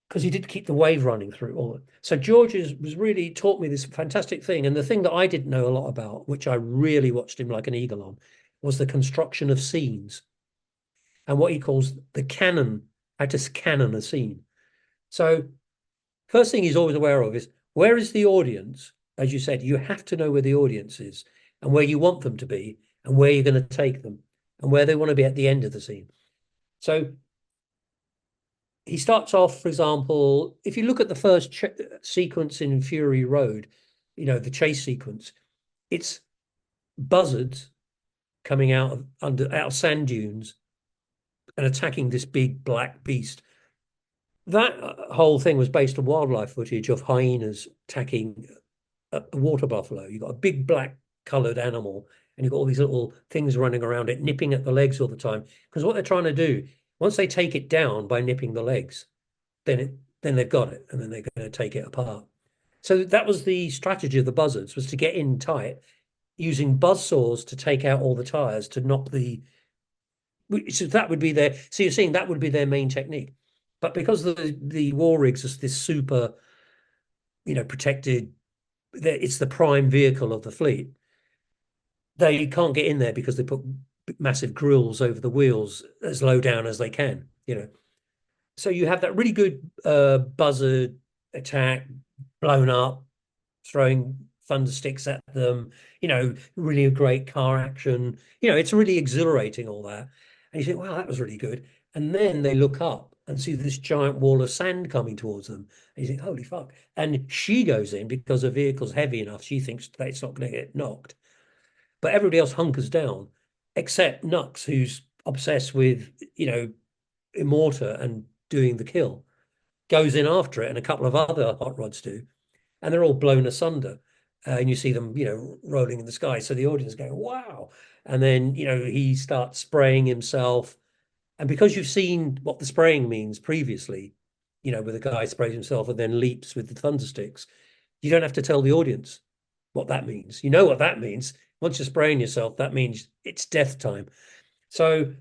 because he did keep the wave running through all. So George was really taught me this fantastic thing. And the thing that I didn't know a lot about, which I really watched him like an eagle on, was the construction of scenes and what he calls the canon, how to canon a scene. So first thing he's always aware of is, where is the audience? As you said, you have to know where the audience is and where you want them to be and where you're going to take them and where they want to be at the end of the scene. So he starts off, for example, if you look at the first sequence in Fury Road, the chase sequence, it's buzzards coming out of sand dunes and attacking this big black beast. That whole thing was based on wildlife footage of hyenas attacking a water buffalo. You've got a big black coloured animal and you've got all these little things running around it, nipping at the legs all the time. Because what they're trying to do, once they take it down by nipping the legs, then they've got it and then they're going to take it apart. So that was the strategy of the buzzards, was to get in tight, using buzzsaws to take out all the tires, to knock so that would be so you're seeing that would be their main technique. But because the war rigs is this super, protected, it's the prime vehicle of the fleet. They can't get in there because they put massive grills over the wheels as low down as they can. So you have that really good buzzard attack, blown up, throwing thunder sticks at them, really great car action. It's really exhilarating, all that. And you think, wow, that was really good. And then they look up and see this giant wall of sand coming towards them. And you think, holy fuck. And she goes in because her vehicle's heavy enough. She thinks that it's not going to get knocked. But everybody else hunkers down, except Nux, who's obsessed with, Immorta and doing the kill, goes in after it, and a couple of other hot rods do, and they're all blown asunder. And you see them, rolling in the sky. So the audience go, wow. And then, he starts spraying himself. And because you've seen what the spraying means previously, where the guy sprays himself and then leaps with the thunder sticks, you don't have to tell the audience what that means. You know what that means. Once you're spraying yourself, that means it's death time. So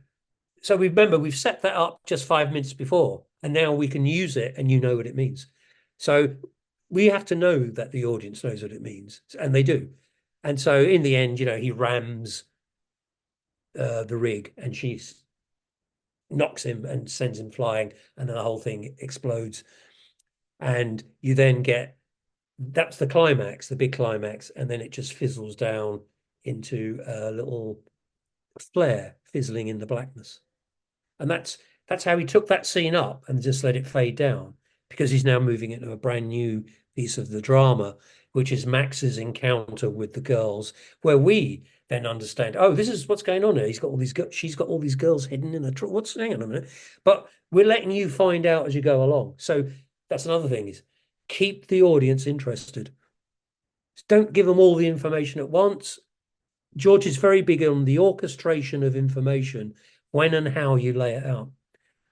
remember, we've set that up just 5 minutes before, and now we can use it, and you know what it means. So we have to know that the audience knows what it means, and they do. And so in the end, he rams the rig, and she knocks him and sends him flying, and then the whole thing explodes. And you then that's the climax, the big climax, and then it just fizzles down into a little flare fizzling in the blackness. And that's how he took that scene up and just let it fade down, because he's now moving into a brand new piece of the drama, which is Max's encounter with the girls, where we then understand, oh, this is what's going on here. She's got all these girls hidden in the what's hang on a minute. But we're letting you find out as you go along. So that's another thing, is keep the audience interested. Don't give them all the information at once. George is very big on the orchestration of information, when and how you lay it out.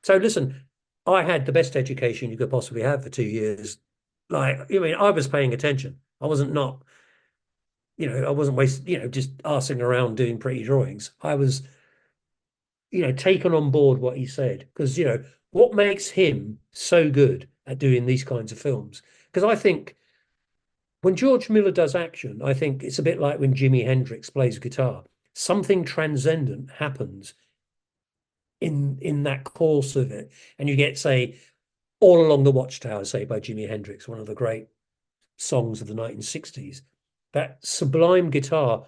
So listen, I had the best education you could possibly have for 2 years. I was paying attention. I wasn't wasting, just arsing around doing pretty drawings. I was, taken on board what he said, because, what makes him so good at doing these kinds of films? Because I think when George Miller does action, I think it's a bit like when Jimi Hendrix plays guitar. Something transcendent happens in that course of it. And you get, say, All Along the Watchtower, say, by Jimi Hendrix, one of the great songs of the 1960s. That sublime guitar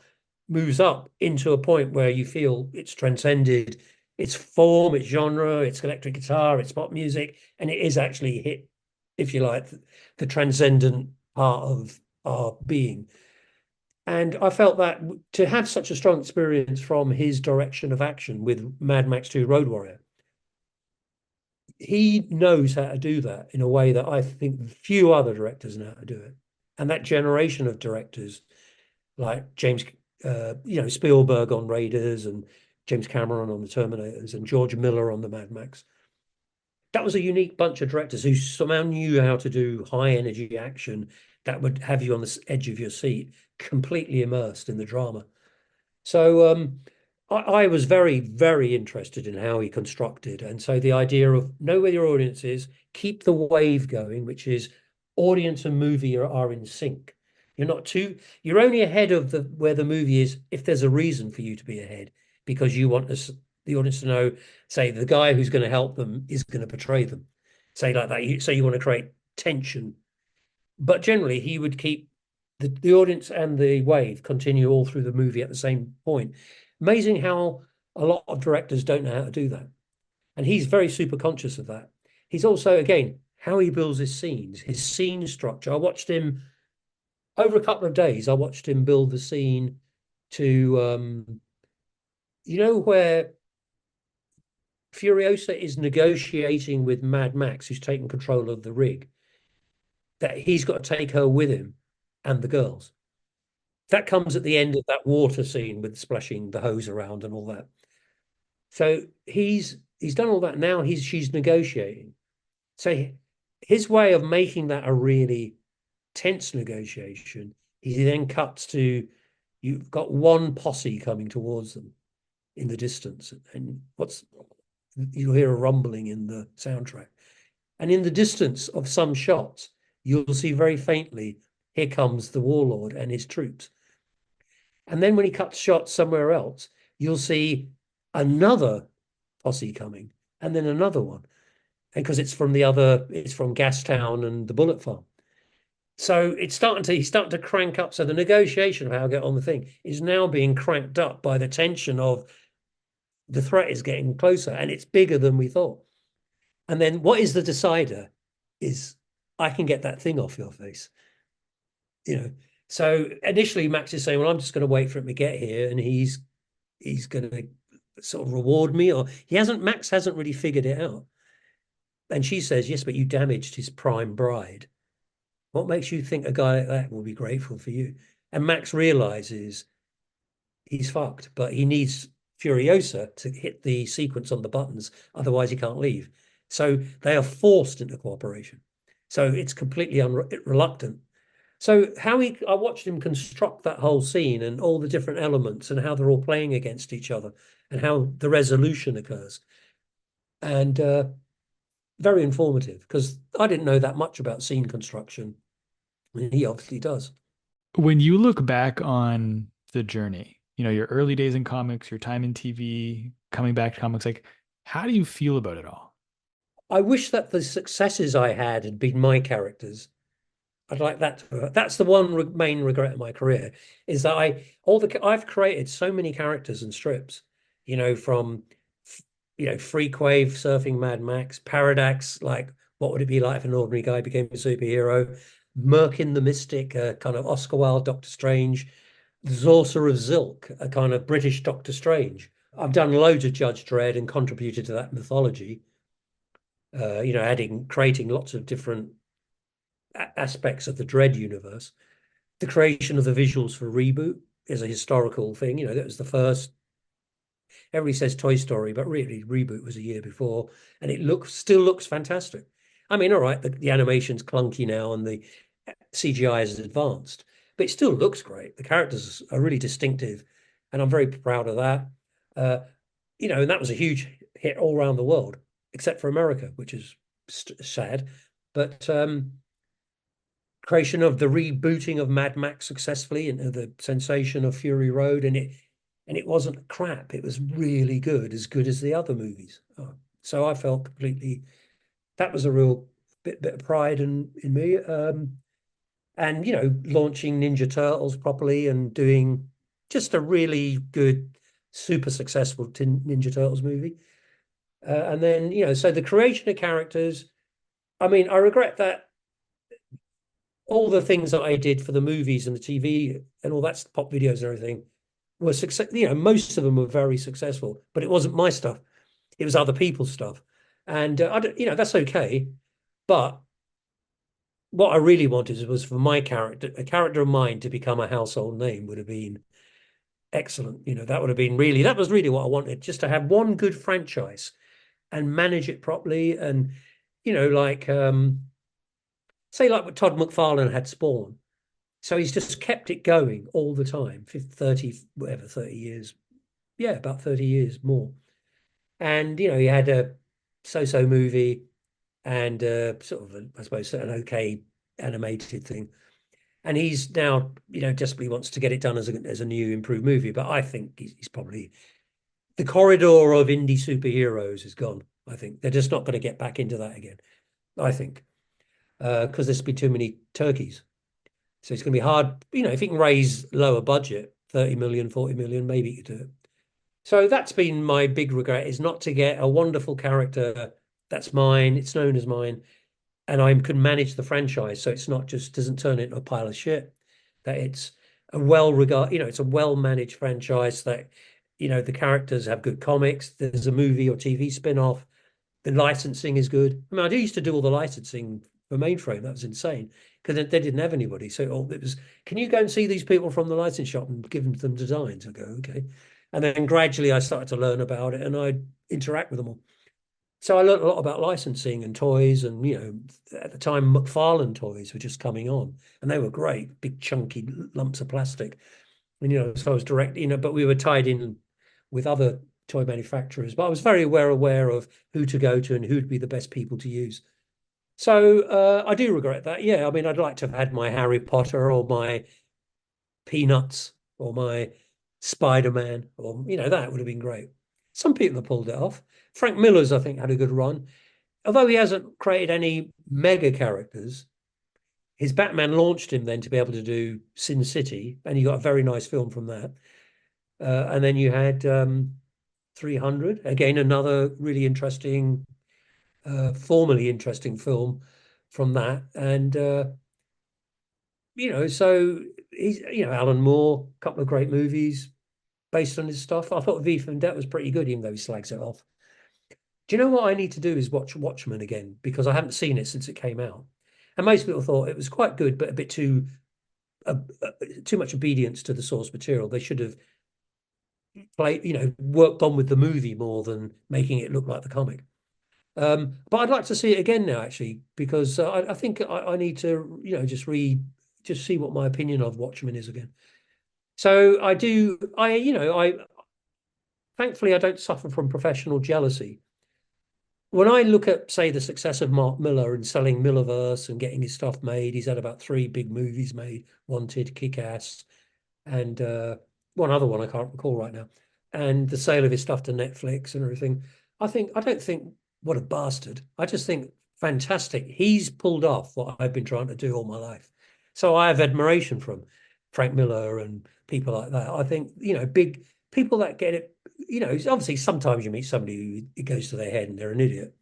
moves up into a point where you feel it's transcended its form, its genre, its electric guitar, its pop music, and it is actually hit, if you like, the transcendent part of our being. And I felt that to have such a strong experience from his direction of action with Mad Max 2 Road Warrior, he knows how to do that in a way that I think few other directors know how to do it. And that generation of directors, like James, Spielberg on Raiders, and James Cameron on the Terminators, and George Miller on the Mad Max, that was a unique bunch of directors who somehow knew how to do high energy action that would have you on the edge of your seat, completely immersed in the drama. So I was very, very interested in how he constructed. And so the idea of know where your audience is, keep the wave going, which is audience and movie are in sync. You're only ahead of where the movie is if there's a reason for you to be ahead, because you want the audience to know, say, the guy who's going to help them is going to betray them. Say like that. You want to create tension. But generally, he would keep the audience and the wave continue all through the movie at the same point. Amazing how a lot of directors don't know how to do that. And he's very super conscious of that. He's also, again, how he builds his scenes, his scene structure. I watched him over a couple of days. I watched him build the scene to, where Furiosa is negotiating with Mad Max, who's taking control of the rig, that he's got to take her with him and the girls. That comes at the end of that water scene with splashing the hose around and all that. So he's done all that. Now she's negotiating. So his way of making that a really tense negotiation, he then cuts to, you've got one posse coming towards them in the distance, and you'll hear a rumbling in the soundtrack. And in the distance of some shots, you'll see very faintly, here comes the warlord and his troops. And then when he cuts shots somewhere else, you'll see another posse coming, and then another one. And because it's from Gastown and the Bullet Farm. So he's starting to crank up. So the negotiation of how to get on the thing is now being cranked up by the tension of the threat is getting closer, and it's bigger than we thought. And then what is the decider is, I can get that thing off your face. So initially Max is saying, well, I'm just going to wait for him to get here, and he's going to sort of reward me, or Max hasn't really figured it out. And she says, yes, but you damaged his prime bride. What makes you think a guy like that will be grateful for you? And Max realizes he's fucked, but he needs Furiosa to hit the sequence on the buttons, otherwise he can't leave. So they are forced into cooperation. So it's completely reluctant. So I watched him construct that whole scene and all the different elements and how they're all playing against each other and how the resolution occurs. And very informative, because I didn't know that much about scene construction. And he obviously does. When you look back on the journey, your early days in comics, your time in TV, coming back to comics, like, how do you feel about it all? I wish that the successes I had been my characters. I'd like that. That's the one main regret of my career, is that I've created so many characters and strips, from Freakwave, Surfing Mad Max, Paradox, like what would it be like if an ordinary guy became a superhero? Merkin the Mystic, a kind of Oscar Wilde Doctor Strange, Zorsa of Zilk, a kind of British Doctor Strange. I've done loads of Judge Dredd and contributed to that mythology, creating lots of different aspects of the Dredd universe. The creation of the visuals for ReBoot is a historical thing. That was the first. Everybody says Toy Story, but really ReBoot was a year before, and it still looks fantastic. I mean, all right, the animation's clunky now and the CGI is advanced, but it still looks great. The characters are really distinctive, and I'm very proud of that. And that was a huge hit all around the world, except for America, which is sad. But creation of the rebooting of Mad Max successfully into the sensation of Fury Road, and it wasn't crap. It was really good as the other movies. So I felt that was a real bit of pride in me. And launching Ninja Turtles properly and doing just a really good, super successful Ninja Turtles movie. And then, so the creation of characters, I mean, I regret that all the things that I did for the movies and the TV and all that pop videos and everything were success. Most of them were very successful, but it wasn't my stuff. It was other people's stuff. And, that's okay. But what I really wanted was for a character of mine to become a household name would have been excellent. That was really what I wanted, just to have one good franchise and manage it properly. And, say like what Todd McFarlane had Spawn. So he's just kept it going all the time, 30 years. Yeah, about 30 years more. And, he had a so-so movie and sort of, I suppose, an okay animated thing. And he's now, desperately wants to get it done as a new improved movie. But I think he's probably, the corridor of indie superheroes is gone. I think they're just not going to get back into that again, I think, because there's been too many turkeys. So it's going to be hard, if you can raise lower budget, 30 million, 40 million, maybe you could do it. So that's been my big regret, is not to get a wonderful character that's mine, it's known as mine, and I can manage the franchise, so it's not just doesn't turn into a pile of shit. That it's a it's a well-managed franchise that, the characters have good comics. There's a movie or TV spin-off. The licensing is good. I mean, I used to do all the licensing for Mainframe. That was insane because they didn't have anybody. So it was, can you go and see these people from the license shop and give them designs? I go, okay. And then gradually I started to learn about it and I'd interact with them all. So I learned a lot about licensing and toys, and at the time McFarlane toys were just coming on, and they were great, big chunky lumps of plastic. And so I was direct, but we were tied in with other toy manufacturers. But I was very aware of who to go to and who'd be the best people to use. So I do regret that. Yeah, I mean, I'd like to have had my Harry Potter or my Peanuts or my Spider-Man, or that would have been great. Some people have pulled it off. Frank Miller's, I think, had a good run. Although he hasn't created any mega characters, his Batman launched him then to be able to do Sin City, and you got a very nice film from that. And then you had 300, again, another really interesting, formally interesting film from that. And so he's, Alan Moore, a couple of great movies based on his stuff. I thought V for Vendetta was pretty good, even though he slags it off. Do you know what I need to do is watch Watchmen again, because I haven't seen it since it came out. And most people thought it was quite good, but a bit too much obedience to the source material. They should have worked on with the movie more than making it look like the comic. But I'd like to see it again now, actually, because I think I need to, just see what my opinion of Watchmen is again. So I do, thankfully I don't suffer from professional jealousy. When I look at, say, the success of Mark Miller and selling Millerverse and getting his stuff made, he's had about 3 big movies made: Wanted, Kick-Ass, and one other one I can't recall right now, and the sale of his stuff to Netflix and everything. I don't think what a bastard. I just think fantastic. He's pulled off what I've been trying to do all my life. So I have admiration from Frank Miller and people like that. I think, big people that get it, obviously sometimes you meet somebody who it goes to their head and they're an idiot.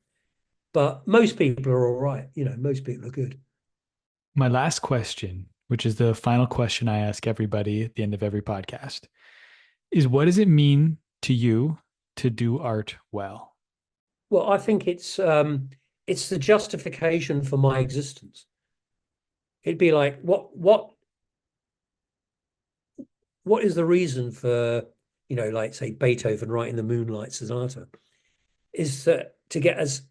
But most people are all right. Most people are good. My last question, which is the final question I ask everybody at the end of every podcast, is what does it mean to you to do art well? Well, I think it's the justification for my existence. It'd be like, what is the reason for, like, say, Beethoven writing the Moonlight Sonata? Is that to get as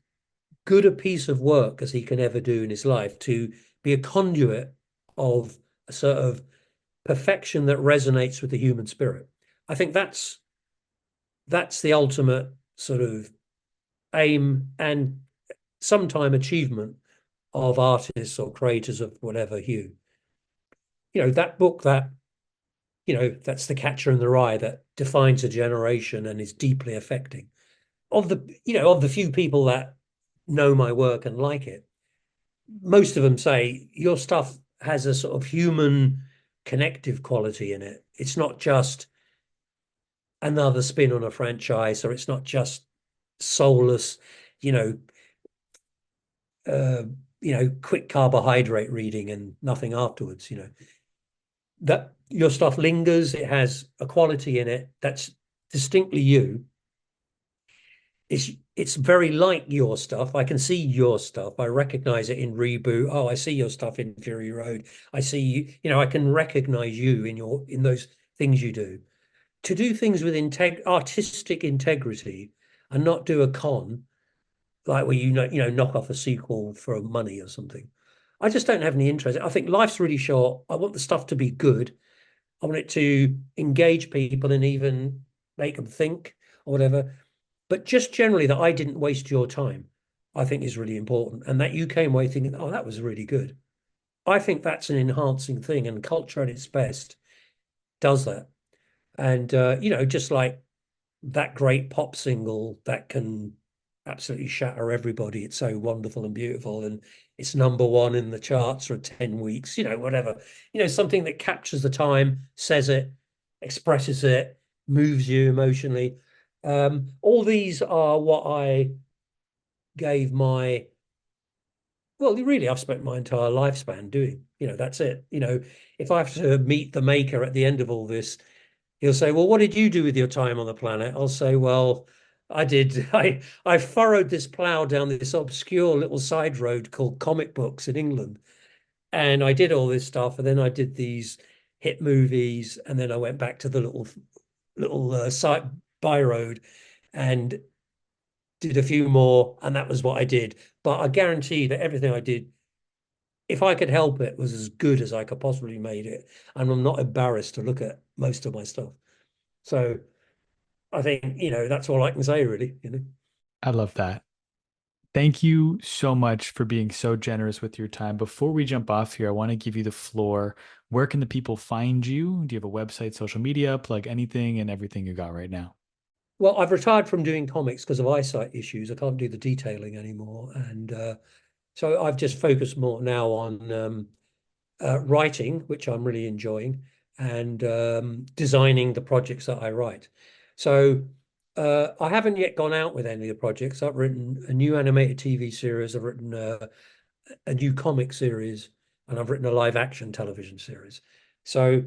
good a piece of work as he can ever do in his life, to be a conduit of a sort of perfection that resonates with the human spirit. I think that's the ultimate sort of aim and sometime achievement of artists or creators of whatever hue. That book that's The Catcher in the Rye, that defines a generation and is deeply affecting. Of the few people that know my work and like it, most of them say your stuff has a sort of human connective quality in it. It's not just another spin on a franchise, or it's not just soulless, you know, quick carbohydrate reading and nothing afterwards. That your stuff lingers. It has a quality in it that's distinctly you. It's very like your stuff. I can see your stuff. I recognize it in ReBoot. Oh, I see your stuff in Fury Road. I see I can recognize you in those things you do. To do things with artistic integrity and not do a con, like where knock off a sequel for money or something. I just don't have any interest. I think life's really short. I want the stuff to be good. I want it to engage people and even make them think or whatever. But just generally that I didn't waste your time, I think is really important. And that you came away thinking, oh, that was really good. I think that's an enhancing thing, and culture at its best does that. And, just like that great pop single that can absolutely shatter everybody. It's so wonderful and beautiful. And it's #1 in the charts for 10 weeks, whatever. Something that captures the time, says it, expresses it, moves you emotionally. All these are what I gave really, I've spent my entire lifespan doing. That's it. If I have to meet the maker at the end of all this, he'll say, well, what did you do with your time on the planet? I'll say, well, I did. I furrowed this plow down this obscure little side road called comic books in England. And I did all this stuff. And then I did these hit movies. And then I went back to the little side by road and did a few more. And that was what I did. But I guarantee that everything I did, if I could help it, was as good as I could possibly made it. And I'm not embarrassed to look at most of my stuff. So I think, that's all I can say, really. I love that. Thank you so much for being so generous with your time. Before we jump off here, I want to give you the floor. Where can the people find you? Do you have a website, social media, plug anything and everything you got right now? Well, I've retired from doing comics because of eyesight issues. I can't do the detailing anymore, and so I've just focused more now on writing, which I'm really enjoying, and designing the projects that I write. So I haven't yet gone out with any of the projects. I've written a new animated TV series. I've written a new comic series, and I've written a live action television series. So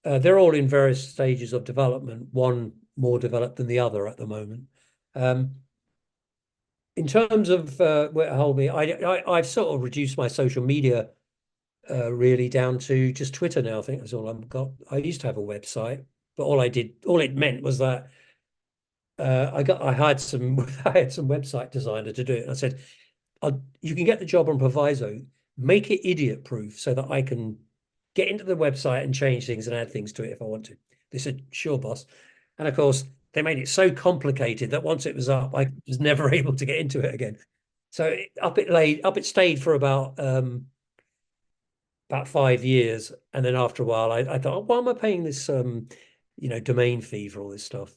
they're all in various stages of development, one more developed than the other at the moment. Um, in terms of where to hold me, I've sort of reduced my social media really down to just Twitter now. I think that's all I've got. I used to have a website, but all it meant was that I hired some, I had some website designer to do it. And I said, you can get the job on proviso, make it idiot proof so that I can get into the website and change things and add things to it if I want to. They said, sure, boss. And of course, they made it so complicated that once it was up, I was never able to get into it again. So up it stayed for about 5 years, and then after a while, I thought, why am I paying this domain fee for all this stuff?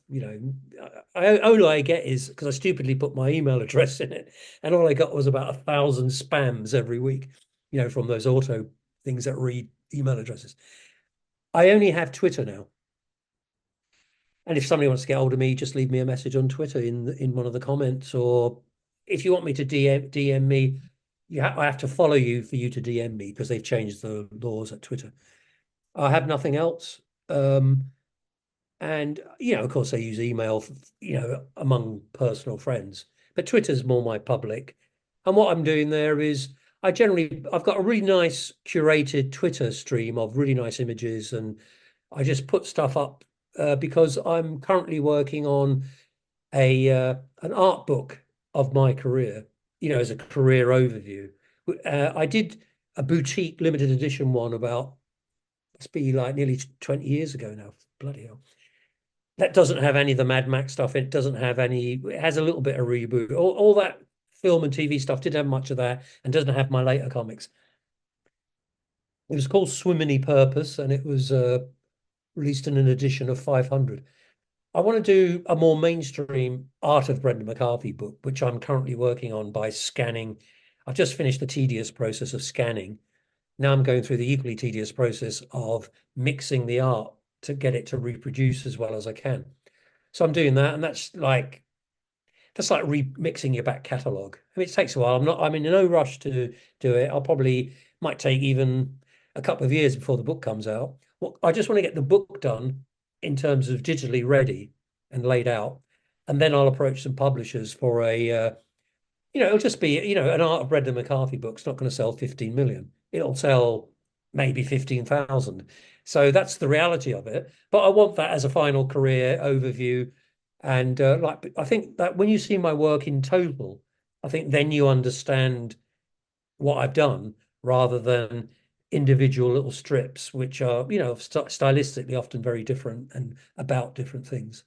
All I get is because I stupidly put my email address in it, and all I got was about 1,000 spams every week, from those auto things that read email addresses. I only have Twitter now. And if somebody wants to get hold of me, just leave me a message on Twitter in one of the comments, or if you want me to DM me, I have to follow you for you to DM me because they've changed the laws at Twitter. I have nothing else. And of course, I use email, among personal friends, but Twitter's more my public. And what I'm doing there is I've got a really nice curated Twitter stream of really nice images, and I just put stuff up because I'm currently working on an art book of my career, as a career overview. I did a boutique limited edition one must be like nearly 20 years ago now. Bloody hell. That doesn't have any of the Mad Max stuff. It doesn't have it has a little bit of reboot. All that film and TV stuff didn't have much of that and doesn't have my later comics. It was called Swiminy Purpose, and it was released in an edition of 500. I want to do a more mainstream Art of Brendan McCarthy book, which I'm currently working on by scanning. I've just finished the tedious process of scanning. Now I'm going through the equally tedious process of mixing the art to get it to reproduce as well as I can. So I'm doing that, and that's like remixing your back catalogue. I mean, it takes a while. I'm in no rush to do it. Might take even a couple of years before the book comes out. Well, I just want to get the book done in terms of digitally ready and laid out, and then I'll approach some publishers for it'll just be, an Art of Brendan McCarthy book's not going to sell 15 million. It'll sell maybe 15,000. So that's the reality of it. But I want that as a final career overview. And I think that when you see my work in total, I think then you understand what I've done rather than individual little strips, which are, stylistically often very different and about different things.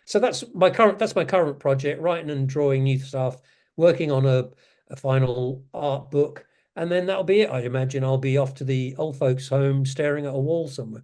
So that's my current project, writing and drawing new stuff, working on a final art book, and then that'll be it. I imagine I'll be off to the old folks' home staring at a wall somewhere.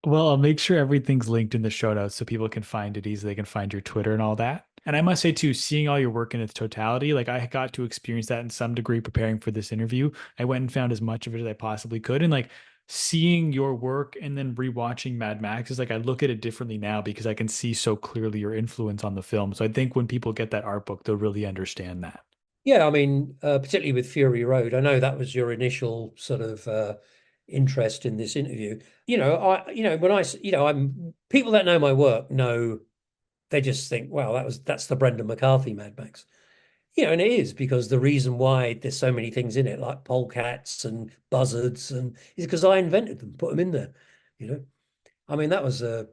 Well, I'll make sure everything's linked in the show notes so people can find it easily. They can find your Twitter and all that. And I must say, too, seeing all your work in its totality, like I got to experience that in some degree preparing for this interview. I went and found as much of it as I possibly could. And like seeing your work and then rewatching Mad Max is like I look at it differently now because I can see so clearly your influence on the film. So I think when people get that art book, they'll really understand that. Yeah, I mean, particularly with Fury Road, I know that was your initial sort of interest in this interview. When I'm people that know my work know they just think, wow, that's the Brendan McCarthy Mad Max. And it is because the reason why there's so many things in it, like polecats and buzzards, is because I invented them, put them in there. I mean, that was a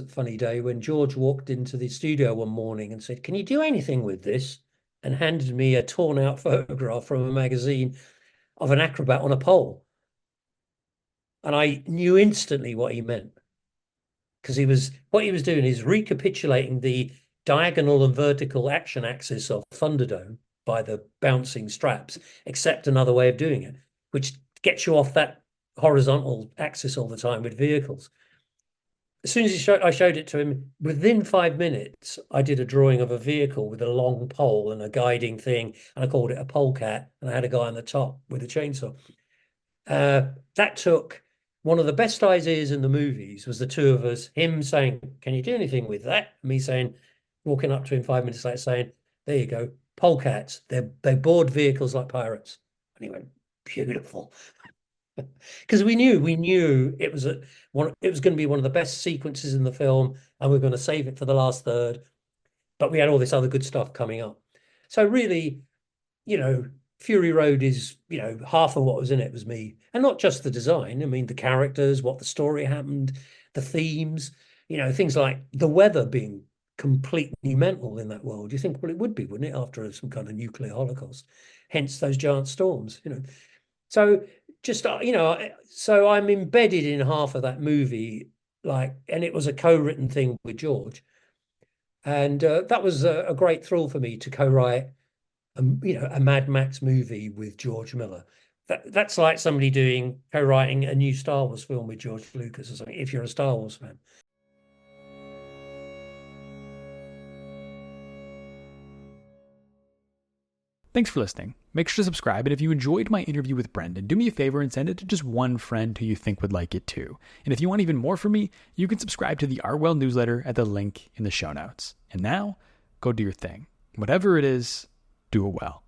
funny day when George walked into the studio one morning and said, "Can you do anything with this?" and handed me a torn out photograph from a magazine of an acrobat on a pole. And I knew instantly what he meant because what he was doing is recapitulating the diagonal and vertical action axis of Thunderdome by the bouncing straps, except another way of doing it, which gets you off that horizontal axis all the time with vehicles. As soon as I showed it to him, within 5 minutes, I did a drawing of a vehicle with a long pole and a guiding thing, and I called it a polecat, and I had a guy on the top with a chainsaw. That took one of the best ideas in the movies was the two of us, him saying, "Can you do anything with that?" And me saying, walking up to him 5 minutes later saying, "There you go, polecats. They board vehicles like pirates." And he went, "Beautiful." Because we knew it was it was going to be one of the best sequences in the film, and we are going to save it for the last third. But we had all this other good stuff coming up. So really, Fury Road is, half of what was in it was me. And not just the design. I mean, the characters, what the story happened, the themes, things like the weather being completely mental in that world. You think, well, it would be, wouldn't it, after some kind of nuclear holocaust? Hence those giant storms, So just, so I'm embedded in half of that movie, and it was a co-written thing with George. And that was a great thrill for me to co-write, a Mad Max movie with George Miller. That's like somebody co-writing a new Star Wars film with George Lucas or something, if you're a Star Wars fan. Thanks for listening. Make sure to subscribe, and if you enjoyed my interview with Brendan, do me a favor and send it to just one friend who you think would like it too. And if you want even more from me, you can subscribe to the Artwell newsletter at the link in the show notes. And now, go do your thing. Whatever it is, do it well.